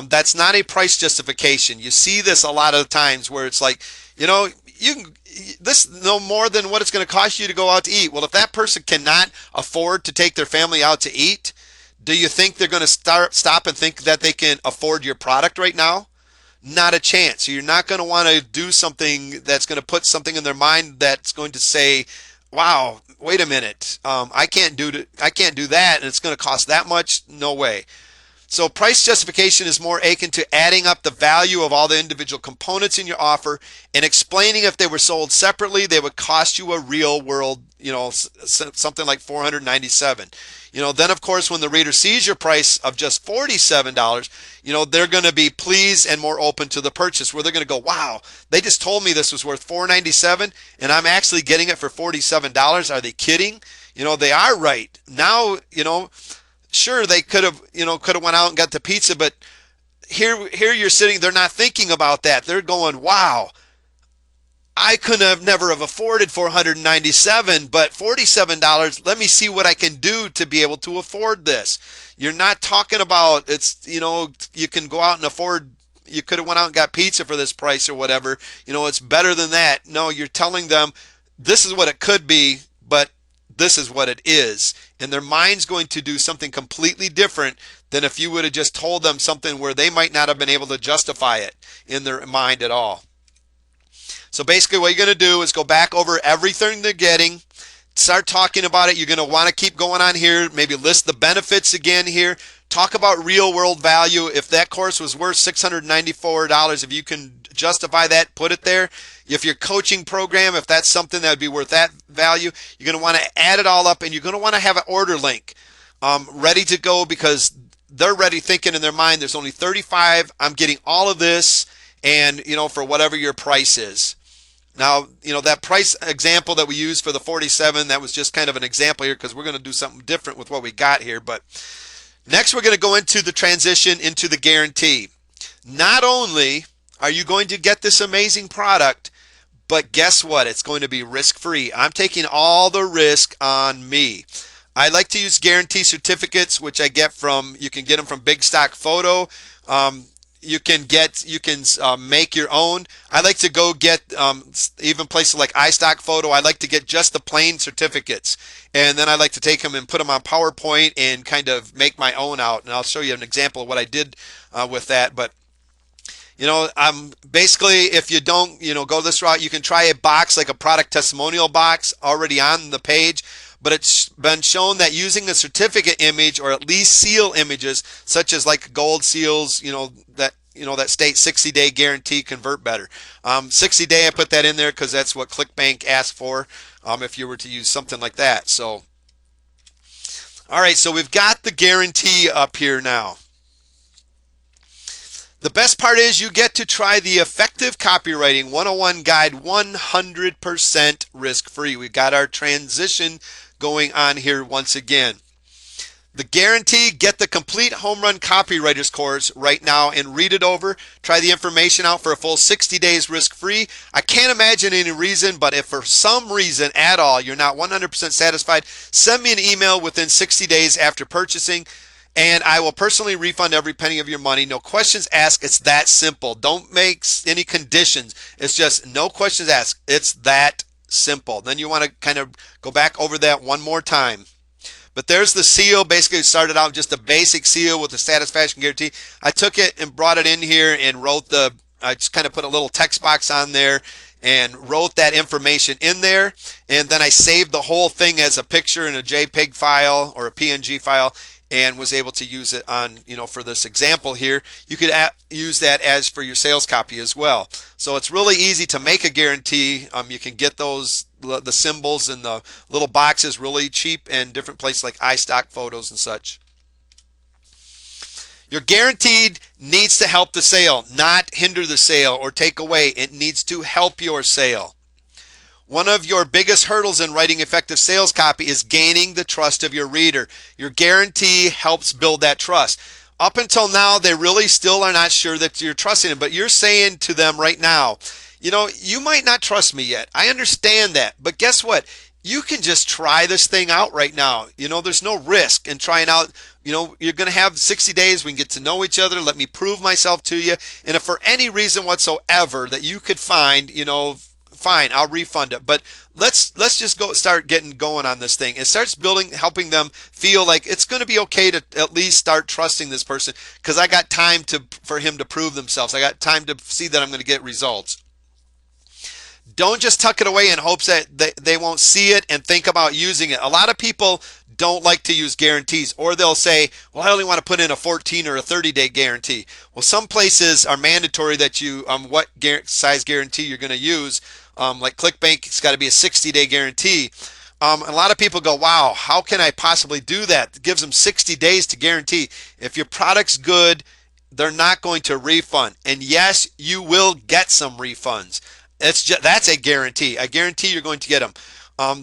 That's not a price justification. You see this a lot of times where it's like, this no more than what it's going to cost you to go out to eat. Well, if that person cannot afford to take their family out to eat, do you think they're going to stop and think that they can afford your product right now? Not a chance. So you're not going to want to do something that's going to put something in their mind that's going to say, wow, wait a minute, I can't do that, and it's going to cost that much. No way. So price justification is more akin to adding up the value of all the individual components in your offer and explaining if they were sold separately, they would cost you a real world, something like $497. Then of course, when the reader sees your price of just $47, they're going to be pleased and more open to the purchase, where they're going to go, wow, they just told me this was worth $497 and I'm actually getting it for $47. Are they kidding? They are right. Now, sure, they could have went out and got the pizza, but here you're sitting, they're not thinking about that. They're going, wow, I could have never have afforded $497, but $47, let me see what I can do to be able to afford this. You're not talking about you can go out and afford, you could have went out and got pizza for this price or whatever. It's better than that. No, you're telling them this is what it could be, but this is what it is. And their mind's going to do something completely different than if you would have just told them something where they might not have been able to justify it in their mind at all. So basically what you're going to do is go back over everything they're getting, start talking about it. You're going to want to keep going on here, maybe list the benefits again here, Talk about real world value. If that course was worth $694, if you can justify that, put it there. If your coaching program, if that's something that would be worth that value, you're going to want to add it all up, and you're going to want to have an order link ready to go, because they're ready thinking in their mind, there's only 35. I'm getting all of this, and for whatever your price is. Now, that price example that we used for the 47, that was just kind of an example here, because we're going to do something different with what we got here. But next, we're going to go into the transition into the guarantee. Not only are you going to get this amazing product, but guess what? It's going to be risk-free. I'm taking all the risk on me. I like to use guarantee certificates, which I get from, you can get them from Big Stock Photo. You can make your own. I like to go get even places like iStock Photo. I like to get just the plain certificates, and then I like to take them and put them on PowerPoint and kind of make my own out. And I'll show you an example of what I did with that. But basically, if you don't go this route, you can try a box like a product testimonial box already on the page. But it's been shown that using a certificate image, or at least seal images, such as like gold seals, that state 60-day guarantee, convert better. 60-day, I put that in there because that's what ClickBank asked for. If you were to use something like that. So, all right, so we've got the guarantee up here now. The best part is you get to try the Effective Copywriting 101 guide 100% risk-free. We've got our transition going on here once again. The guarantee, get the complete Homerun Copywriters course right now and read it over. Try the information out for a full 60 days risk-free. I can't imagine any reason, but if for some reason at all you're not 100% satisfied, send me an email within 60 days after purchasing, and I will personally refund every penny of your money. No questions asked. It's that simple. Don't make any conditions. It's just no questions asked. It's that simple. Then you want to kind of go back over that one more time. But there's the seal. Basically, it started out just a basic seal with the satisfaction guarantee. I took it and brought it in here and I just kind of put a little text box on there and wrote that information in there. And then I saved the whole thing as a picture in a JPEG file or a PNG file, and was able to use it on, for this example here. You could use that as for your sales copy as well. So it's really easy to make a guarantee. You can get those, the symbols and the little boxes, really cheap in different places like iStock Photos and such. Your guaranteed needs to help the sale, not hinder the sale or take away. It needs to help your sale. One of your biggest hurdles in writing effective sales copy is gaining the trust of your reader. Your guarantee helps build that trust. Up until now, they really still are not sure that you're trusting them, but you're saying to them right now, you might not trust me yet. I understand that, but guess what? You can just try this thing out right now. There's no risk in trying out. You're going to have 60 days. We can get to know each other. Let me prove myself to you. And if for any reason whatsoever that you could find, fine, I'll refund it. But let's just start getting going on this thing. It starts helping them feel like it's going to be okay to at least start trusting this person, because I got time for him to prove themselves. I got time to see that I'm going to get results. Don't just tuck it away in hopes that they won't see it and think about using it. A lot of people don't like to use guarantees, or they'll say, well, I only want to put in a 14 or a 30-day guarantee. Well, some places are mandatory that you what size guarantee you're going to use. Like ClickBank, it's got to be a 60-day guarantee. A lot of people go, wow, how can I possibly do that? It gives them 60 days to guarantee. If your product's good, they're not going to refund. And yes, you will get some refunds. That's a guarantee. I guarantee you're going to get them.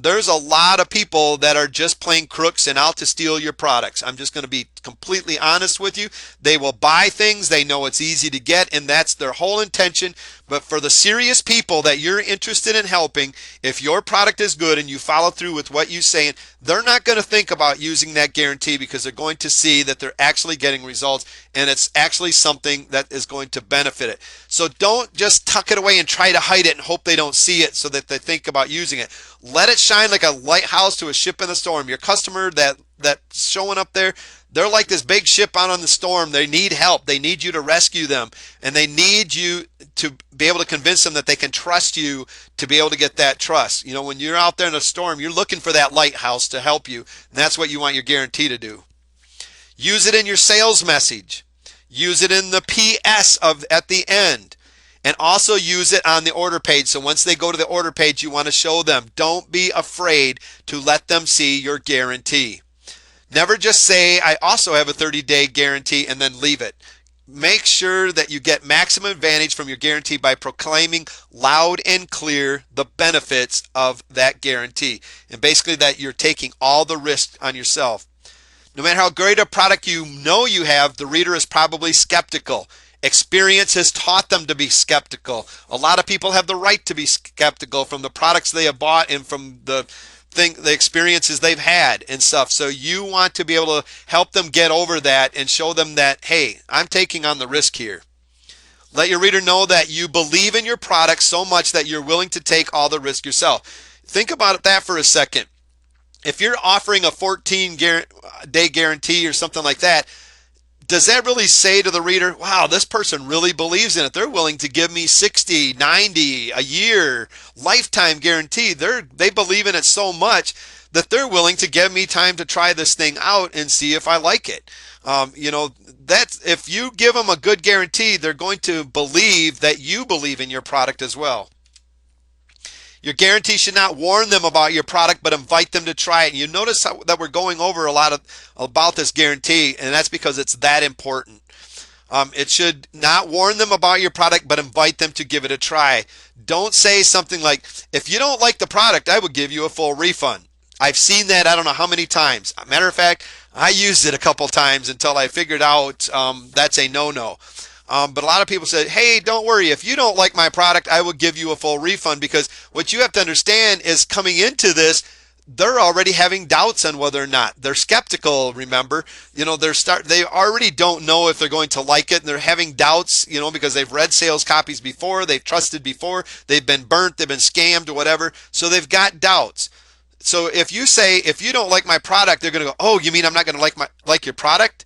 There's a lot of people that are just plain crooks and out to steal your products. I'm just going to be completely honest with you. They will buy things. They know it's easy to get, and that's their whole intention. But for the serious people that you're interested in helping, if your product is good and you follow through with what you're saying, they're not going to think about using that guarantee, because they're going to see that they're actually getting results, and it's actually something that is going to benefit it. So don't just tuck it away and try to hide it and hope they don't see it so that they think about using it. Let it shine like a lighthouse to a ship in the storm. Your customer that's showing up there, they're like this big ship out on the storm. They need help. They need you to rescue them, and they need you to be able to convince them that they can trust you to be able to get that trust. When you're out there in a storm, you're looking for that lighthouse to help you, and that's what you want your guarantee to do. Use it in your sales message. Use it in the PS at the end. And also use it on the order page. So once they go to the order page, you want to show them. Don't be afraid to let them see your guarantee. Never just say, I also have a 30-day guarantee, and then leave it. Make sure that you get maximum advantage from your guarantee by proclaiming loud and clear the benefits of that guarantee. And basically that you're taking all the risk on yourself. No matter how great a product you know you have, the reader is probably skeptical. Experience has taught them to be skeptical. A lot of people have the right to be skeptical from the products they have bought and from the experiences they've had and stuff. So you want to be able to help them get over that and show them that, hey, I'm taking on the risk here. Let your reader know that you believe in your product so much that you're willing to take all the risk yourself. Think about that for a second. If you're offering a 14-day guarantee or something like that, does that really say to the reader, wow, this person really believes in it? They're willing to give me 60, 90, a year, lifetime guarantee. They believe in it so much that they're willing to give me time to try this thing out and see if I like it. That's, if you give them a good guarantee, they're going to believe that you believe in your product as well. Your guarantee should not warn them about your product, but invite them to try it. And you notice that we're going over a lot about this guarantee, and that's because it's that important. It should not warn them about your product, but invite them to give it a try. Don't say something like, if you don't like the product, I would give you a full refund. I've seen that I don't know how many times. Matter of fact, I used it a couple times until I figured out that's a no-no. But a lot of people said, hey, don't worry. If you don't like my product, I will give you a full refund, because what you have to understand is coming into this, they're already having doubts on whether or not. They're skeptical, remember. They already don't know if they're going to like it, and they're having doubts, because they've read sales copies before, they've trusted before, they've been burnt, they've been scammed or whatever. So they've got doubts. So if you say, if you don't like my product, they're going to go, oh, you mean I'm not going to like your product?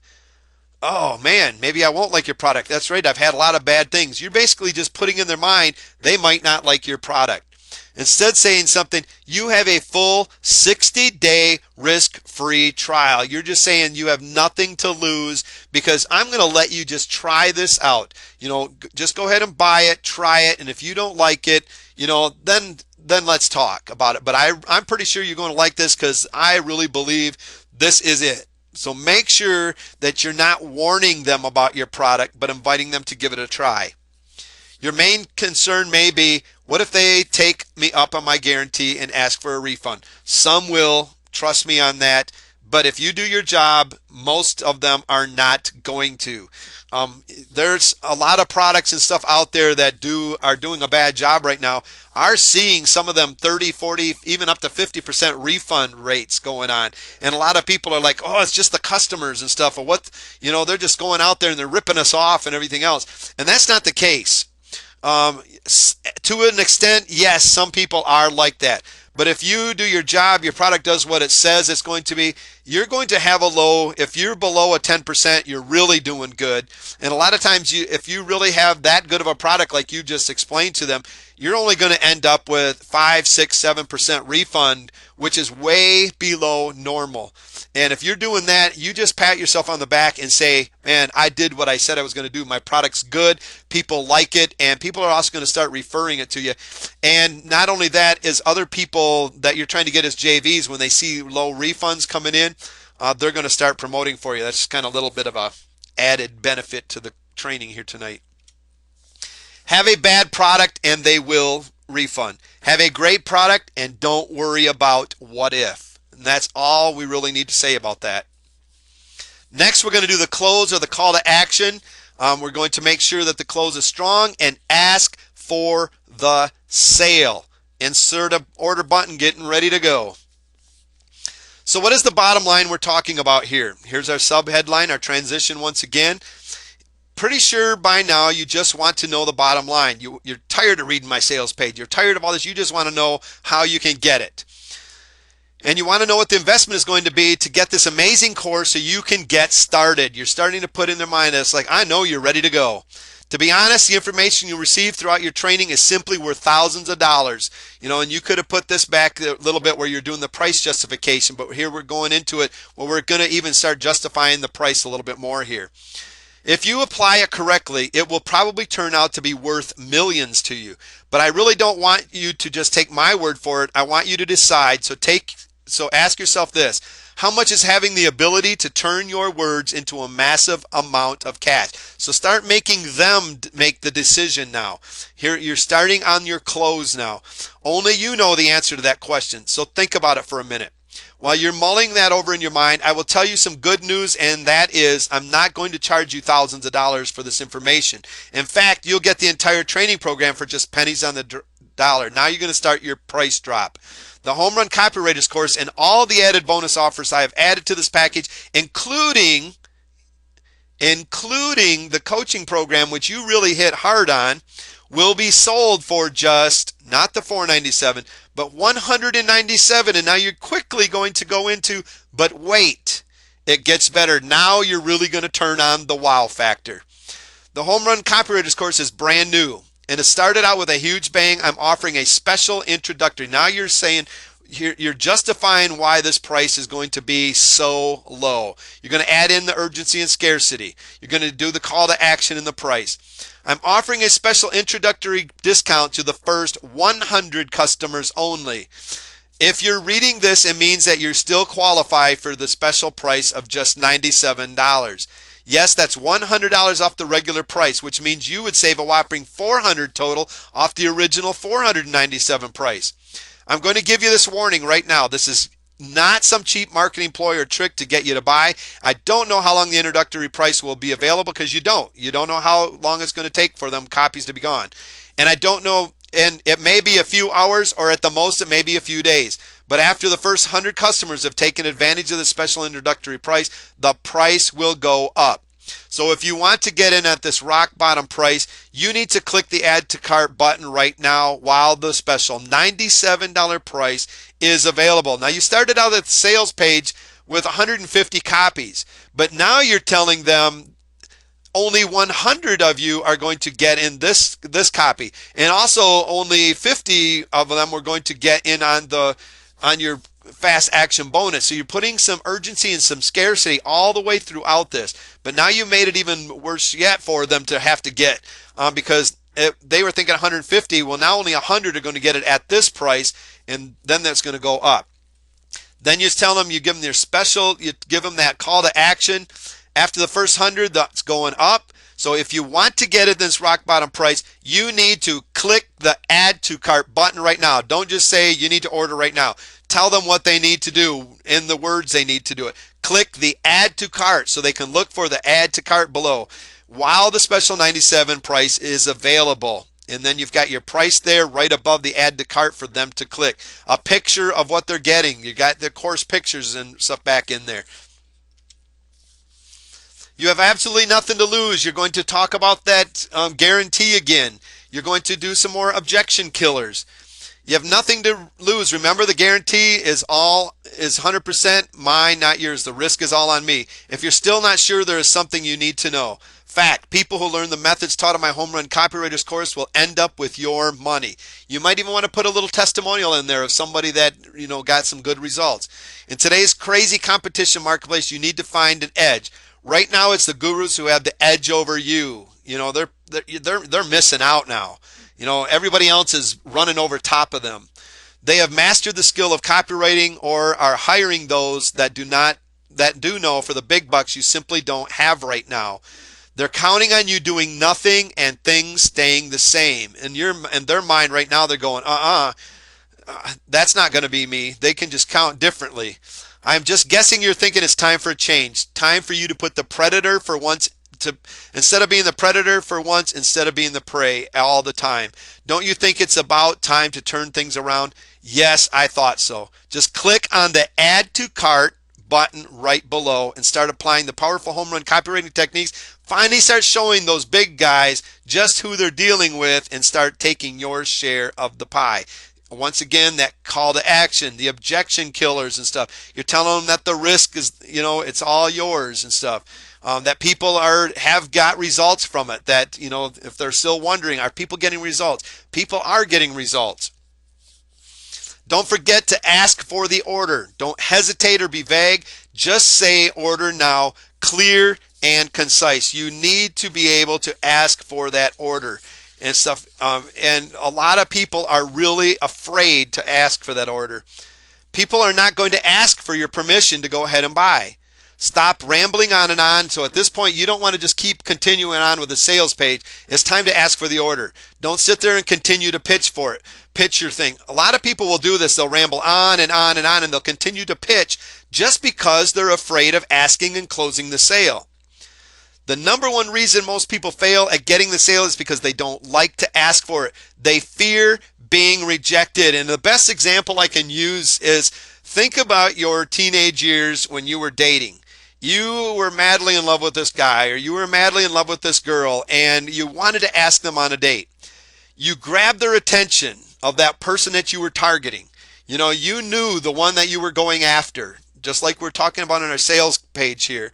Oh man, maybe I won't like your product. That's right, I've had a lot of bad things. You're basically just putting in their mind they might not like your product. Instead saying something, you have a full 60-day risk-free trial. You're just saying you have nothing to lose because I'm going to let you just try this out. Just go ahead and buy it, try it, and if you don't like it, then let's talk about it. But I'm pretty sure you're going to like this because I really believe this is it. So make sure that you're not warning them about your product, but inviting them to give it a try. Your main concern may be, what if they take me up on my guarantee and ask for a refund? Some will, trust me on that. But if you do your job, most of them are not going to. There's a lot of products and stuff out there that are doing a bad job right now, are seeing some of them 30, 40, even up to 50% refund rates going on. And a lot of people are like, oh, it's just the customers and stuff. Or they're just going out there and they're ripping us off and everything else. And that's not the case. To an extent, yes, some people are like that. But if you do your job, your product does what it says it's going to be, you're going to have a low. If you're below a 10%, you're really doing good. And a lot of times, if you really have that good of a product like you just explained to them, you're only going to end up with 5, 6, 7% refund, which is way below normal. And if you're doing that, you just pat yourself on the back and say, man, I did what I said I was going to do. My product's good. People like it. And people are also going to start referring it to you. And not only that, is other people that you're trying to get as JVs, when they see low refunds coming in, they're going to start promoting for you. That's kind of a little bit of a added benefit to the training here tonight. Have a bad product and they will refund. Have a great product and don't worry about what if. And that's all we really need to say about that. Next, we're going to do the close, or the call to action. We're going to make sure that the close is strong and ask for the sale. Insert an order button, getting ready to go. So what is the bottom line we're talking about here? Here's our sub-headline, our transition once again. Pretty sure by now you just want to know the bottom line. You're tired of reading my sales page. You're tired of all this. You just want to know how you can get it. And you want to know what the investment is going to be to get this amazing course so you can get started. You're starting to put in their mind, it's like, I know you're ready to go. To be honest, the information you receive throughout your training is simply worth thousands of dollars. And you could have put this back a little bit where you're doing the price justification, but here we're going into it where we're going to even start justifying the price a little bit more here. If you apply it correctly, it will probably turn out to be worth millions to you. But I really don't want you to just take my word for it. I want you to decide. So ask yourself this: how much is having the ability to turn your words into a massive amount of cash? So start making them make the decision now. Here, you're starting on your close now. Only you know the answer to that question. So think about it for a minute. While you're mulling that over in your mind, I will tell you some good news, and that is I'm not going to charge you thousands of dollars for this information. In fact, you'll get the entire training program for just pennies on the dollar. Now you're going to start your price drop. The Home Run Copywriters course and all the added bonus offers I have added to this package, including the coaching program, which you really hit hard on, will be sold for just not the $497, but $197. And now you're quickly going to go into, but wait, it gets better. Now you're really going to turn on the wow factor. The Home Run Copywriters course is brand new, and it started out with a huge bang. I'm offering a special introductory. Now you're saying, you're justifying why this price is going to be so low. You're going to add in the urgency and scarcity. You're going to do the call to action in the price. I'm offering a special introductory discount to the first 100 customers only. If you're reading this, it means that you still qualify for the special price of just $97. Yes, that's $100 off the regular price, which means you would save a whopping $400 total off the original $497 price. I'm going to give you this warning right now. This is not some cheap marketing ploy or trick to get you to buy. I don't know how long the introductory price will be available, because you don't know how long it's going to take for them copies to be gone. And I don't know, and it may be a few hours, or at the most it may be a few days. But after the first 100 customers have taken advantage of the special introductory price, the price will go up. So if you want to get in at this rock bottom price, you need to click the add to cart button right now while the special $97 price is available. Now, you started out at the sales page with 150 copies, but now you're telling them only 100 of you are going to get in this copy, and also only 50 of them are going to get in on your fast action bonus. So you're putting some urgency and some scarcity all the way throughout this. But now you made it even worse yet for them to have to get, because they were thinking 150. Well, now only 100 are going to get it at this price, and then that's going to go up. Then you tell them, you give them their special, you give them that call to action. After the first 100, that's going up. So if you want to get it this rock bottom price, you need to click the add to cart button right now. Don't just say you need to order right now. Tell them what they need to do in the words they need to do it. Click the add to cart so they can look for the add to cart below while the special 97 price is available. And then you've got your price there right above the add to cart for them to click. A picture of what they're getting. You got the course pictures and stuff back in there. You have absolutely nothing to lose. You're going to talk about that guarantee again. You're going to do some more objection killers. You have nothing to lose. Remember, the guarantee is 100% mine, not yours. The risk is all on me. If you're still not sure, there is something you need to know. Fact, people who learn the methods taught in my Home Run Copywriters course will end up with your money. You might even want to put a little testimonial in there of somebody that got some good results. In today's crazy competition marketplace, you need to find an edge. Right now, it's the gurus who have the edge over you. They're missing out now. Everybody else is running over top of them. They have mastered the skill of copywriting or are hiring those that do know for the big bucks you simply don't have right now. They're counting on you doing nothing and things staying the same. In their mind right now, they're going, that's not going to be me. They can just count differently. I'm just guessing you're thinking it's time for a change. Time for you to put the predator for once, instead of being the predator for once, instead of being the prey all the time. Don't you think it's about time to turn things around? Yes, I thought so. Just click on the add to cart button right below and start applying the powerful home run copywriting techniques. Finally start showing those big guys just who they're dealing with and start taking your share of the pie. once again, that call to action, the objection killers and stuff. You're telling them that the risk is, it's all yours and stuff. That people have got results from it. That, if they're still wondering, are people getting results? People are getting results. Don't forget to ask for the order. Don't hesitate or be vague. Just say order now, clear and concise. You need to be able to ask for that order and stuff. And a lot of people are really afraid to ask for that order. People are not going to ask for your permission to go ahead and buy. Stop rambling on and on. So at this point, you don't want to just keep continuing on with the sales page. It's time to ask for the order. Don't sit there and continue to pitch for it. Pitch your thing. A lot of people will do this. They'll ramble on and on and on, and they'll continue to pitch just because they're afraid of asking and closing the sale. The number one reason most people fail at getting the sale is because they don't like to ask for it. They fear being rejected. And the best example I can use is, think about your teenage years when you were dating. You were madly in love with this guy, or you were madly in love with this girl, and you wanted to ask them on a date. You grabbed their attention of that person that you were targeting. You knew the one that you were going after, just like we're talking about on our sales page here.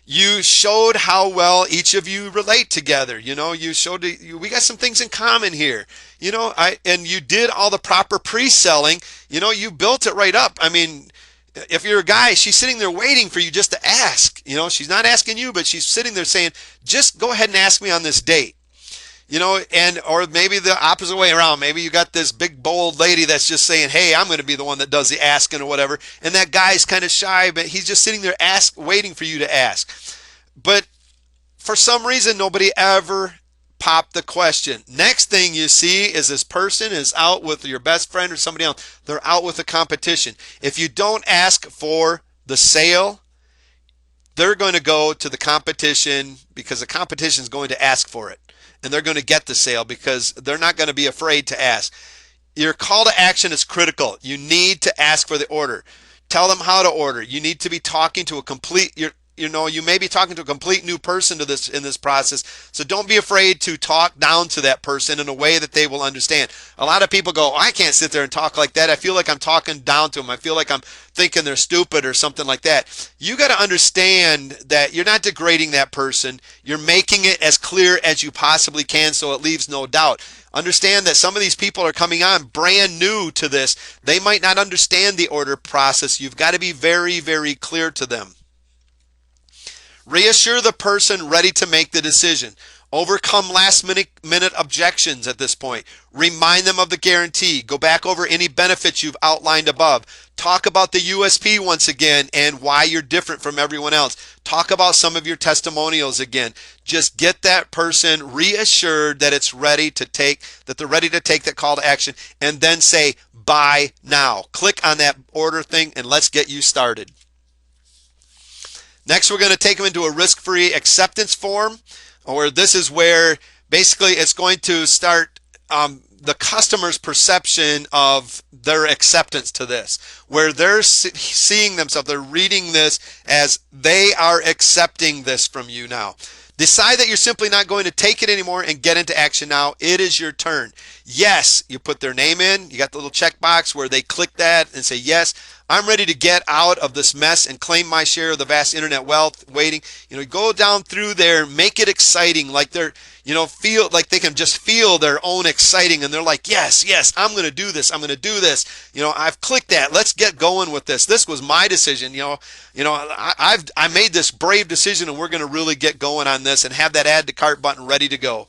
You showed how well each of you relate together. You showed we got some things in common here. And you did all the proper pre-selling. You built it right up. I mean, if you're a guy, she's sitting there waiting for you just to ask. She's not asking you, but she's sitting there saying, just go ahead and ask me on this date. Or maybe the opposite way around. Maybe you got this big bold lady that's just saying, hey, I'm going to be the one that does the asking or whatever. And that guy's kind of shy, but he's just sitting there waiting for you to ask. But for some reason, nobody ever popped the question. Next thing you see is this person is out with your best friend or somebody else. They're out with a competition. If you don't ask for the sale, they're going to go to the competition because the competition is going to ask for it. And they're going to get the sale because they're not going to be afraid to ask. Your call to action is critical. You need to ask for the order. Tell them how to order. You need to be talking to you may be talking to a complete new person in this process. So don't be afraid to talk down to that person in a way that they will understand. A lot of people go, I can't sit there and talk like that. I feel like I'm talking down to them. I feel like I'm thinking they're stupid or something like that. You got to understand that you're not degrading that person. You're making it as clear as you possibly can so it leaves no doubt. Understand that some of these people are coming on brand new to this. They might not understand the order process. You've got to be very, very clear to them. Reassure the person ready to make the decision. Overcome last-minute objections at this point. Remind them of the guarantee. Go back over any benefits you've outlined above. Talk about the USP once again and why you're different from everyone else. Talk about some of your testimonials again. Just get that person reassured that they're ready to take that call to action, and then say, buy now. Click on that order thing and let's get you started. Next, we're going to take them into a risk-free acceptance form, where this is where basically it's going to start the customer's perception of their acceptance to this, where they're seeing themselves, they're reading this as they are accepting this from you now. Decide that you're simply not going to take it anymore and get into action now. It is your turn. Yes, you put their name in. You got the little checkbox where they click that and say, yes, I'm ready to get out of this mess and claim my share of the vast internet wealth waiting. Go down through there, make it exciting, like they're, feel like they can just feel their own exciting, and they're like, yes, I'm going to do this. I'm going to do this. I've clicked that. Let's get going with this. This was my decision. I made this brave decision, and we're going to really get going on this and have that add to cart button ready to go.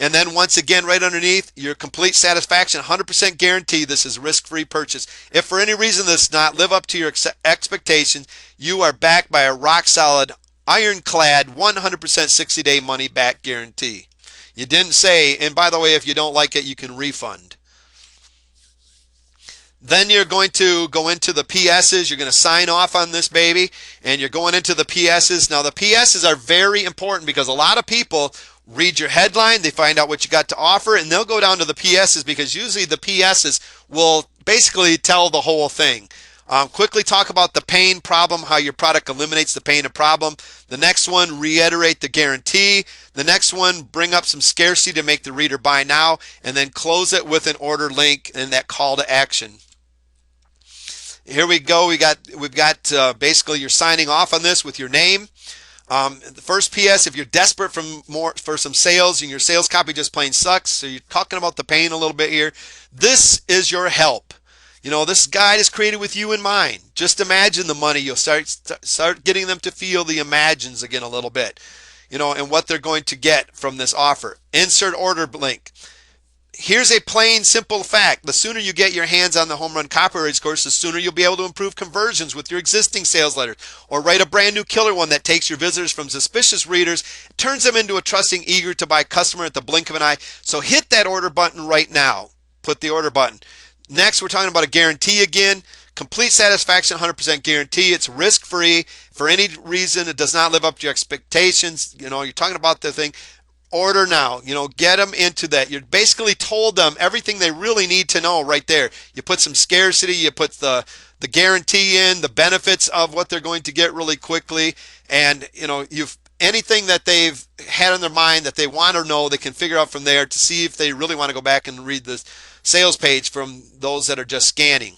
And then once again, right underneath, your complete satisfaction, 100% guarantee this is risk-free purchase. If for any reason this does not live up to your expectations, you are backed by a rock-solid, ironclad, 100% 60-day money-back guarantee. You didn't say, and by the way, if you don't like it, you can refund. Then you're going to go into the PSs. You're going to sign off on this baby, and you're going into the PSs. Now, the PSs are very important because a lot of people read your headline, they find out what you got to offer, and they'll go down to the PSs because usually the PSs will basically tell the whole thing. Quickly talk about the pain problem, how your product eliminates the pain and problem. The next one, reiterate the guarantee. The next one, bring up some scarcity to make the reader buy now, and then close it with an order link and that call to action. Here we go. We've got basically you're signing off on this with your name. The first PS, if you're desperate for some sales and your sales copy just plain sucks, so you're talking about the pain a little bit here, this is your help. You know, this guide is created with you in mind. Just imagine the money. You'll start getting them to feel the imagines again a little bit, you know, and what they're going to get from this offer. Insert order link. Here's a plain, simple fact. The sooner you get your hands on the Home Run Copywriting course, the sooner you'll be able to improve conversions with your existing sales letters, or write a brand new killer one that takes your visitors from suspicious readers, turns them into a trusting, eager to buy customer at the blink of an eye. So hit that order button right now. Put the order button. Next, we're talking about a guarantee again. Complete satisfaction, 100% guarantee. It's risk-free. For any reason it does not live up to your expectations, you know, you're talking about the thing. Order now, you know, get them into that. You basically told them everything they really need to know right there. You put some scarcity, you put the guarantee in, the benefits of what they're going to get really quickly, and you know, anything that they've had in their mind that they want to know, they can figure out from there to see if they really want to go back and read the sales page from those that are just scanning.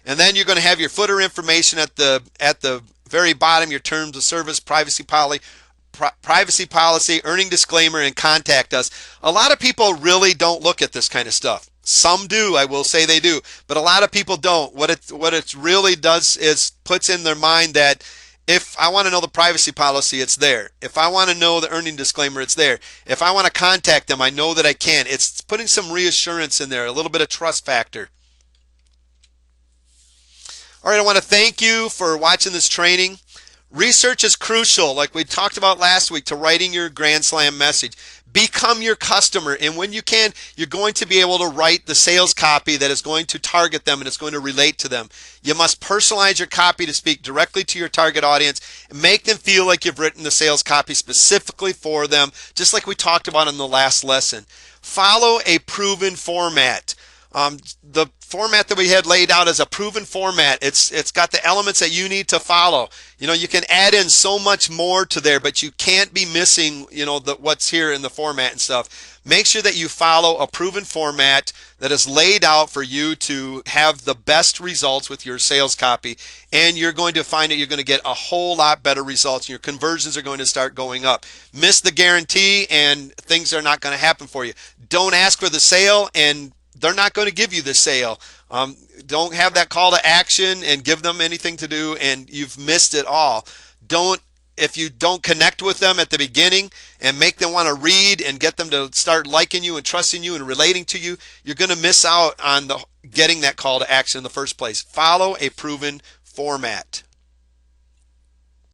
And then you're going to have your footer information at the very bottom, your terms of service, privacy policy, earning disclaimer, and contact us. A lot of people really don't look at this kind of stuff. Some do, I will say they do, but a lot of people don't. What it really does is puts in their mind that if I want to know the privacy policy, it's there. If I want to know the earning disclaimer, it's there. If I want to contact them, I know that I can. It's putting some reassurance in there, a little bit of trust factor. All right, I want to thank you for watching this training. Research is crucial, like we talked about last week, to writing your Grand Slam message. Become your customer, and when you can, you're going to be able to write the sales copy that is going to target them and it's going to relate to them. You must personalize your copy to speak directly to your target audience and make them feel like you've written the sales copy specifically for them, just like we talked about in the last lesson. Follow a proven format. The format that we had laid out is a proven format. It's got the elements that you need to follow. You know, you can add in so much more to there, but you can't be missing, you know, what's here in the format and stuff. Make sure that you follow a proven format that is laid out for you to have the best results with your sales copy, and you're going to find that you're going to get a whole lot better results. Your conversions are going to start going up. Miss the guarantee and things are not going to happen for you. Don't ask for the sale and they're not going to give you the sale. Don't have that call to action and give them anything to do, and you've missed it all. If you don't connect with them at the beginning and make them want to read and get them to start liking you and trusting you and relating to you, you're going to miss out on getting that call to action in the first place. Follow a proven format.